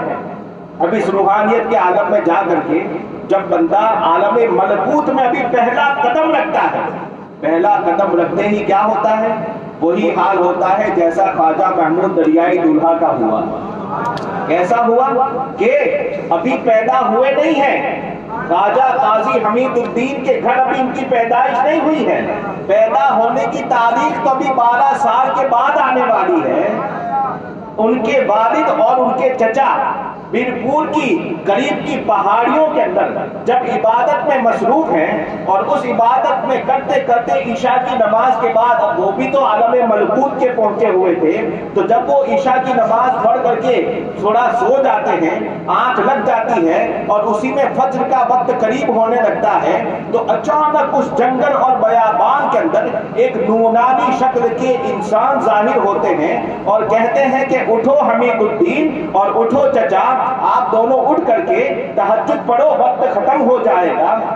Speaker 5: اب اس روحانیت کے عالم میں جا کر کے جب بندہ عالم ملکوت میں ابھی پہلا قدم رکھتا ہے، پہلا قدم رکھتے ہی کیا ہوتا ہے؟ وہی حال ہوتا ہے جیسا خواجہ محمود دریائی دولہا کا ہوا۔ کیسا ہوا؟ کہ ابھی پیدا ہوئے نہیں ہیں، خواجہ قاضی حمید الدین کے گھر ابھی ان کی پیدائش نہیں ہوئی ہے، پیدا ہونے کی تاریخ تو ابھی 12 سال کے بعد آنے والی ہے۔ ان کے والد اور ان کے چچا بیرپور کی قریب کی پہاڑیوں کے اندر جب عبادت میں مصروف ہیں، اور اس عبادت میں کرتے کرتے عشاء کی نماز کے بعد، اب وہ بھی تو عالم ملکوت کے پہنچے ہوئے تھے، تو جب وہ عشاء کی نماز پڑھ کر کے تھوڑا سو جاتے ہیں، آنکھ لگ جاتی ہے اور اسی میں فجر کا وقت قریب ہونے لگتا ہے، تو اچانک اس جنگل اور بیابان کے اندر ایک نورانی شکل کے انسان ظاہر ہوتے ہیں اور کہتے ہیں کہ اٹھو حمید الدین اور اٹھو چچا، آپ دونوں اٹھ کر کے تہجد پڑھو، وقت ختم ہو جائے گا۔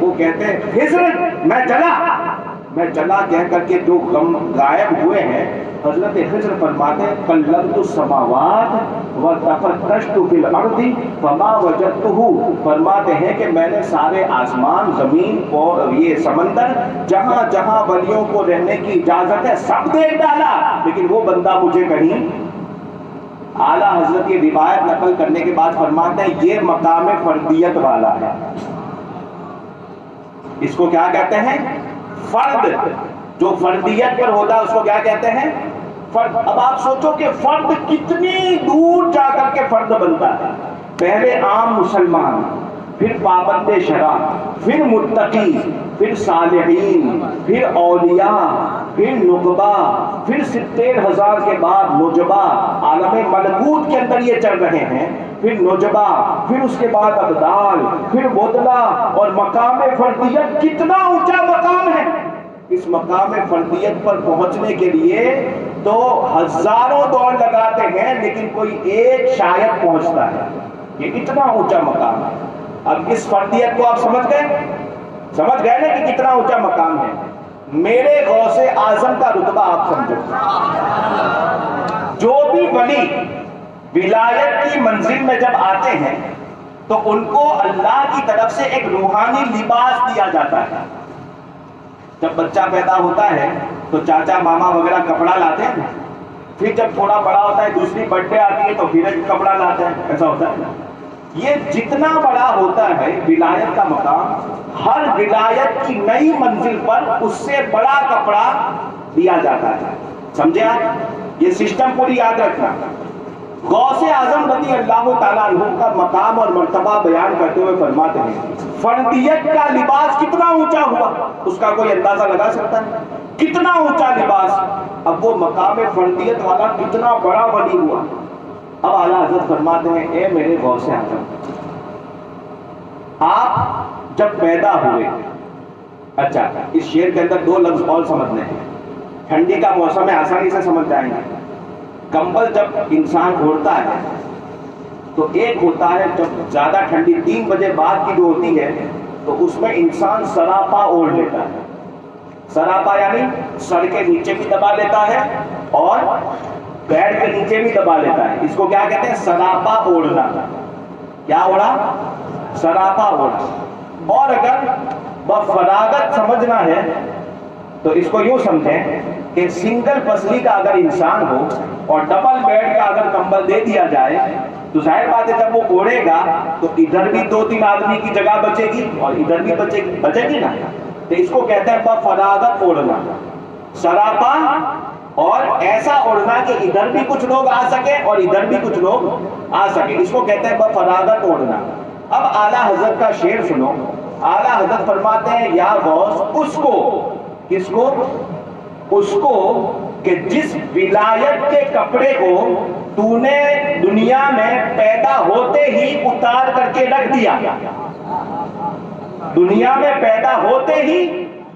Speaker 5: وہ کہتے ہیں خضر میں چلا کہہ کر کے جو غائب ہوئے ہیں، حضرت خضر فرماتے ہیں قلبت السماوات وتفتشت فی الارض فما وجدتہ، فرماتے ہیں کہ میں نے سارے آسمان، زمین اور یہ سمندر، جہاں جہاں ولیوں کو رہنے کی اجازت ہے سب دیکھ ڈالا، لیکن وہ بندہ مجھے کہیں۔ اعلیٰ حضرت یہ روایت نقل کرنے کے بعد فرماتے ہیں یہ مقام فردیت والا ہے۔ اس کو کیا کہتے ہیں؟ فرد۔ جو فردیت پر ہوتا ہے اس کو کیا کہتے ہیں؟ فرد۔ اب آپ سوچو کہ فرد کتنی دور جا کر کے فرد بنتا ہے۔ پہلے عام مسلمان، پھر پابند شرع، پھر متقی، پھر صالحین، پھر اولیاء، پھر نقبہ، پھر 70,000 کے بعد نجبہ، عالم ملکوت کے اندر یہ چل رہے ہیں، پھر نجبہ، پھر اس کے بعد ابدال، پھر بدلہ، اور مقام فردیت کتنا اونچا مقام ہے۔ اس مقام فردیت پر پہنچنے کے لیے تو ہزاروں دوڑ لگاتے ہیں لیکن کوئی ایک شاید پہنچتا ہے۔ یہ اتنا اونچا مقام ہے۔ اب اس فردیت کو آپ سمجھ گئے نا کہ کتنا اونچا مقام ہے۔ میرے غوث اعظم کا رتبہ آپ سمجھو۔ جو بھی ولی ولایت کی منزل میں جب آتے ہیں تو ان کو اللہ کی طرف سے ایک روحانی لباس دیا جاتا ہے۔ جب بچہ پیدا ہوتا ہے تو چاچا ماما وغیرہ کپڑا لاتے ہیں، پھر جب تھوڑا بڑا ہوتا ہے دوسری برتھ ڈے آتی ہے تو پھر ایک کپڑا لاتے ہیں، ایسا ہوتا ہے۔ یہ جتنا بڑا ہوتا ہے ولایت کا مقام، ہر ولایت کی نئی منزل پر اس سے بڑا کپڑا دیا جاتا ہے۔ سمجھے آپ؟ یہ سسٹم پوری یاد رکھنا۔ غوث اعظم رضی اللہ تعالیٰ عنہ کا مقام اور مرتبہ بیان کرتے ہوئے فرماتے ہیں فردیت کا لباس کتنا اونچا ہوا، اس کا کوئی اندازہ لگا سکتا ہے؟ کتنا اونچا لباس، اب وہ مقام فردیت والا کتنا بڑا ولی ہوا۔ اب اعلیٰ حضرت فرماتے ہیں اے میرے غوث اعظم، آپ جب پیدا ہوئے، اچھا اس شعر کے اندر دو لفظ اور سمجھنے ہیں، ٹھنڈی کا موسم ہے آسانی سے سمجھ جائیں گے۔ کمبل جب انسان اوڑھتا ہے تو ایک ہوتا ہے جب زیادہ ٹھنڈی 3 بجے بعد کی جو ہوتی ہے تو اس میں انسان سراپا اوڑھ لیتا ہے۔ سراپا یعنی سر کے نیچے بھی دبا لیتا ہے اور پیر کے نیچے بھی دبا لیتا ہے۔ اس کو کیا کہتے ہیں؟ سراپا اوڑھنا۔ کیا اوڑھا؟ سراپا اوڑھا۔ اور اگر بفراغت سمجھنا ہے تو اس کو یوں سمجھیں کہ سنگل پسلی کا اگر انسان ہو اور ڈبل بیڈ کا اگر کمبل دے دیا جائے تو ظاہر بات ہے جب وہ اوڑھے گا تو ادھر بھی 2-3 آدمی کی جگہ بچے گی اور ادھر بھی بچے گی نا۔ تو اس کو کہتے ہیں بفراغت اوڑھنا، سراپا، اور ایسا اوڑھنا کہ ادھر بھی کچھ لوگ آ سکے اور ادھر بھی کچھ لوگ آ سکے، اس کو کہتے ہیں بفراغت اوڑھنا۔ اب اعلیٰ حضرت کا شعر سنو۔ اعلیٰ حضرت فرماتے ہیں یا غوث اس کو، کس کو؟ اس کو کہ جس ولایت کے کپڑے کو تو نے دنیا میں پیدا ہوتے ہی اتار کر کے رکھ دیا۔ دنیا میں پیدا ہوتے ہی،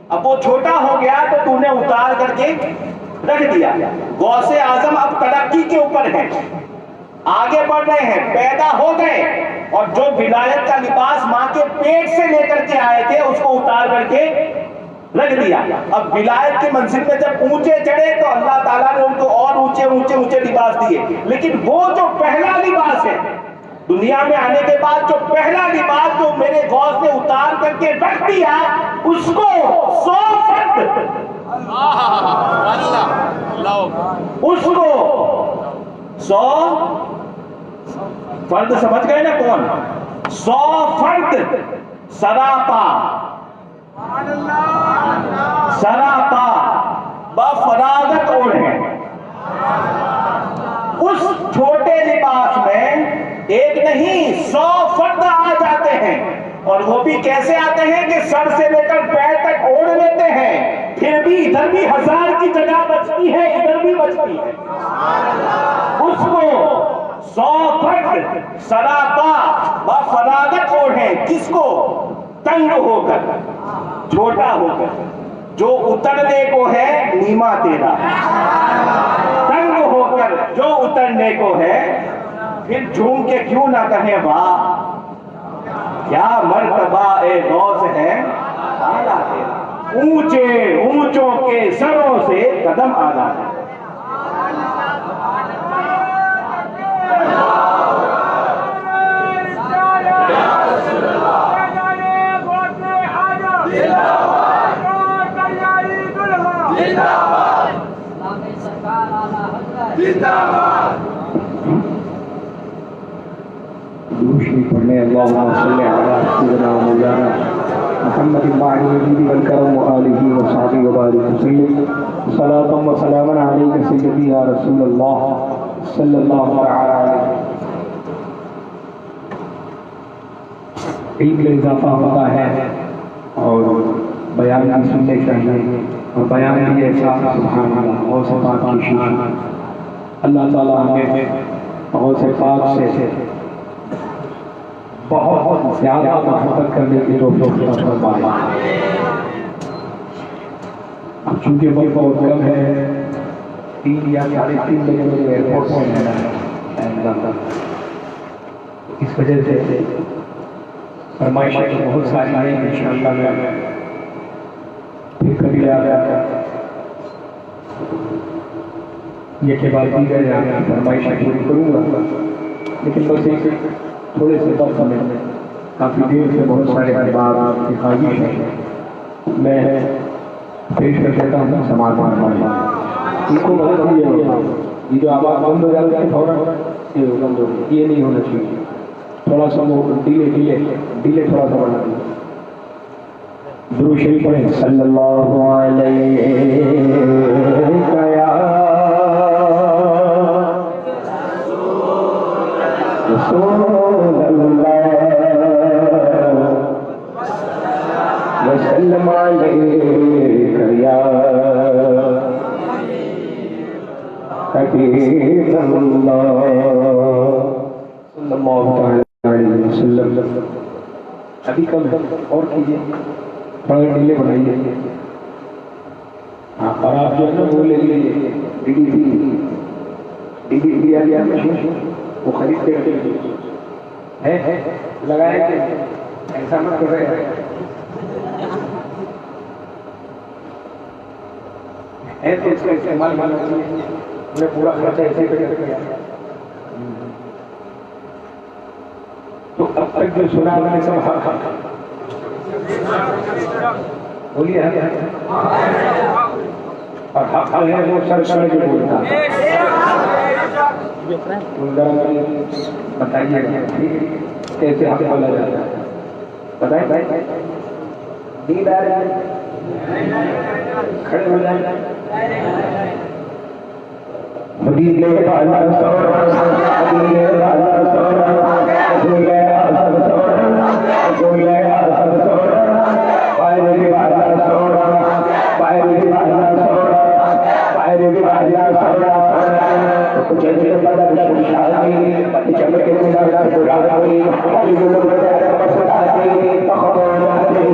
Speaker 5: اب وہ چھوٹا ہو گیا تو تو نے اتار کر کے رکھ دیا۔ غوث اعظم اب ترقی کے اوپر ہے، آگے بڑھ رہے ہیں، پیدا ہو گئے اور جو ولایت کا لباس ماں کے پیٹ سے لے کر کے آئے تھے اس کو اتار کر کے رکھ دیا۔ اب ولایت کی منزل میں جب اونچے چڑھے تو اللہ تعالیٰ نے ان کو اور اونچے لباس دیے، لیکن وہ جو پہلا لباس ہے دنیا میں آنے کے بعد، جو پہلا لباس جو میرے غوث نے اتار کر کے رکھ دیا، اس کو 100 فرد، اس کو 100 فرد، سمجھ گئے نا کون؟ 100 فرد سراپا، سراپا بفراغت اوڑھے۔ اس چھوٹے لباس میں ایک نہیں 100 فرد آ جاتے ہیں، اور وہ بھی کیسے آتے ہیں کہ سر سے لے کر پیر تک اوڑھ لیتے ہیں، پھر بھی ادھر بھی 1000 کی جگہ بچتی ہے، ادھر بھی بچتی ہے۔ اس کو 100 فرد سراپا بفراغت اوڑھے، کس کو؟ تنگ ہو کر، چھوٹا ہو کر، جو اترنے کو ہے نیما تیرا، تنگ ہو کر جو اترنے کو ہے، پھر جھوم کے کیوں نہ کہیں واہ، کیا مرتبہ اے غوث ہے اعلیٰ تیرا، اونچے اونچوں کے سروں سے قدم اعلیٰ ہے۔
Speaker 3: دوسری پڑھنے اللہم صلی علی سیدنا مولانا محمد وعلی آلہ والکرم وآلہ وصحبہ وبارک وسلم صلاۃ و سلام علیک سیدی یا رسول اللہ صلی اللہ تعالی علیہ۔ علم میں اضافہ ہوتا ہے اور بیان بھی سننے چاہیے، اور بیان بھی ایسا سبحان اللہ غوث پاک کی شان۔ اللہ تعالیٰ ہمیں غوث پاک سے بہت زیادہ محبت کرنے کی توفیق عطا فرمائے۔ اب چونکہ وقت بہت کم ہے، 3 یا 3:30 بجے مجھے ایئرپورٹ سے جانا ہے، اس وجہ سے فرمائشیں بہت ساری ہیں، انشاءاللہ میں پھر کبھی یہ کے بعد دیگر یہاں فرمائشیں پوری کروں گا، لیکن بس ایک تھوڑے سے وقت میں کافی دیر سے بہت سارے احباب دکھائی ہیں، میں پیش کر دیتا ہوں سماعت فرمائیں۔ ان کو مدد دیجیے گا، یہ جو آواز بند ہو جاتی ہے فوراً یہ نہیں ہونا چاہیے، تھوڑا سا وہ ڈیلے تھوڑا سا بڑھا دیں۔ درود شریف پڑھیں صلی اللہ علیہ رسول اللہ وسلم علیہ یا حبیب اللہ صلی اللہ علیہ وسلم۔ ابھی کم ہے اور کیجیے، تھوڑا ڈیلے بنائیے، اور آپ جو ہے نا وہ لے لیجیے وہ خرید کے ہے لگائے کہ ایسا مت کر رہے ہیں تو اس کا استعمال میں پورا خرچہ ایسے کیا۔ تو اب تک جو سنا میں نے سب بولیے اور حق ہے وہ سر سر جو بولتا بتائیے کیسے حق بولا جاتا ہے، بتائیں بھائی، نیند آ رہی ہے، کھڑے ہو جائیں۔ مدینے والا سورا مدینے والا سورا مدینے والا سورا مدینے والا سورا پائے والا سورا پائے والا سورا پائے والا سورا جیسے بدل شادی چمکے میرا پرائی گلو میرا پسندی پخوانے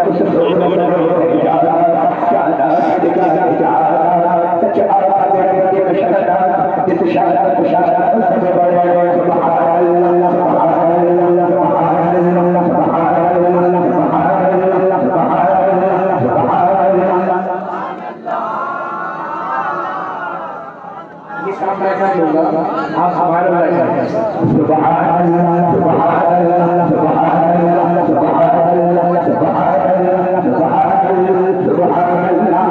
Speaker 3: اس سورا جانا جانا جانا جانا چارا جس شارع شارع سب بڑے سبحان اللہ سبحان اللہ سبحان اللہ سبحان اللہ سبحان اللہ سبحان اللہ سبحان اللہ۔ یہ کام میں کر لوں گا، آپ سبحان اللہ سبحان اللہ سبحان اللہ سبحان اللہ سبحان اللہ سبحان اللہ سبحان اللہ سبحان اللہ۔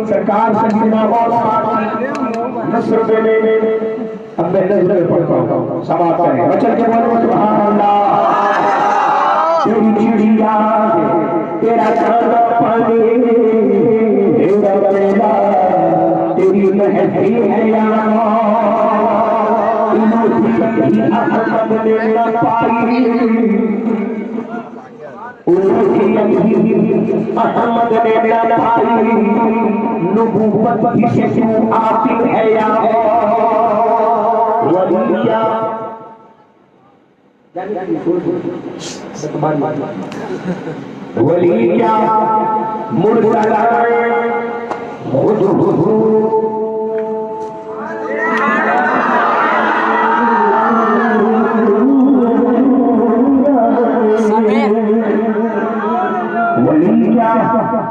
Speaker 5: سرکار سجدنا نصر دے لے اب میں نظر پڑھتا ہوں سماعت کریں بچل کے بولو سبحان اللہ تیری چڑیا تیرا چاندہ پانی تیرا بلیلا تیری مہدی ہے یہاں انہوں نے احمد نے نہ پائی احمد نے نہ پائی نبوت سے تو آتی ہے یا ولیہ ولیہ مرسلہ خود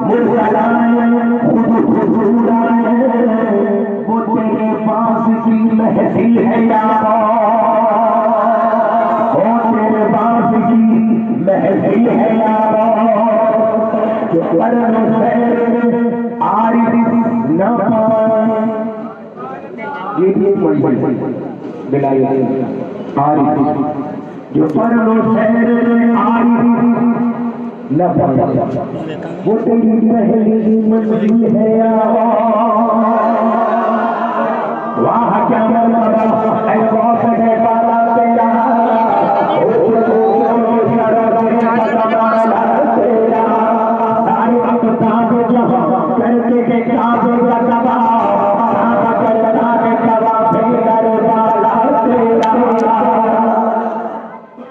Speaker 7: مرسلائیں خود حضور آئے، وہ تیرے پاس کی محفل ہے یا وہ تیرے پاس کی محفل ہے یا جو پرن خیر عارف نہ پائے. یہ بھی ایک منزل بلائی عارف جو پرن خیر عارف نہ پائے، وہ تیری پہلی منزل ہے یا وہاں کیا مرتبہ اے غوث ہے بالا تیرا، سارے اقتاب جہاں کرتے کے کعبے کا تباہ، کعبہ کرنا کے تباہ پھر بالا تیرا.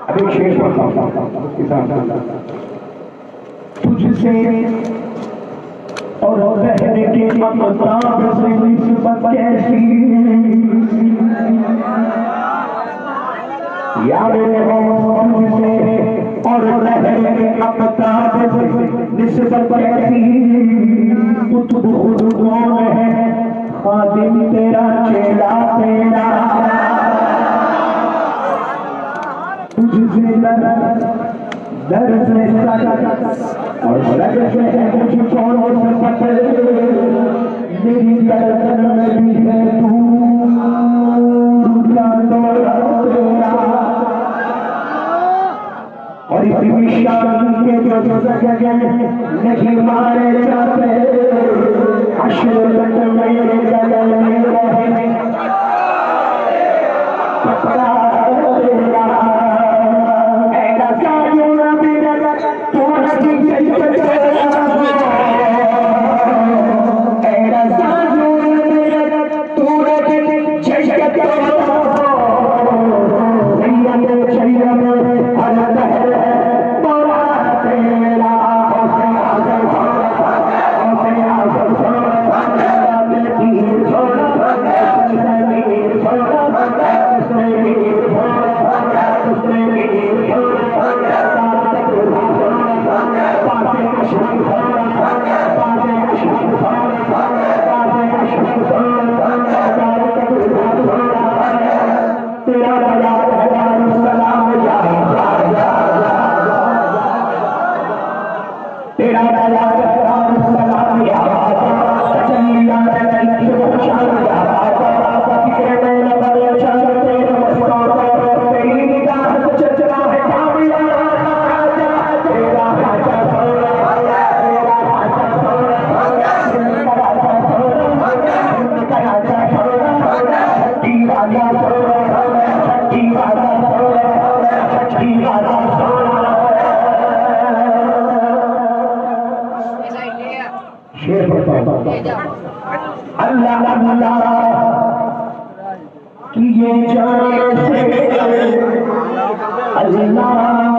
Speaker 7: اب ایک شعر پڑھتا ہوں اس کے ساتھ. تجھ سے اور رہنے کے مقتاب سے نسبت کیسی، یا میرے تجھ سے اور رہنے کے مقتاب سے نسبت کیسی، تو خود کون ہے خادم تیرا چیلا تیرا، تجھ سے در سے اور لگ سے مجھ کو سمجھ میری گردن میں بھی ہے تیرا، اور اسی شان کے جو جگہ نہیں مارے جاتے حشر میں میرے گلے میں رہے پکڑا تیرا. اللہ اللہ کیے جانے سے اللہ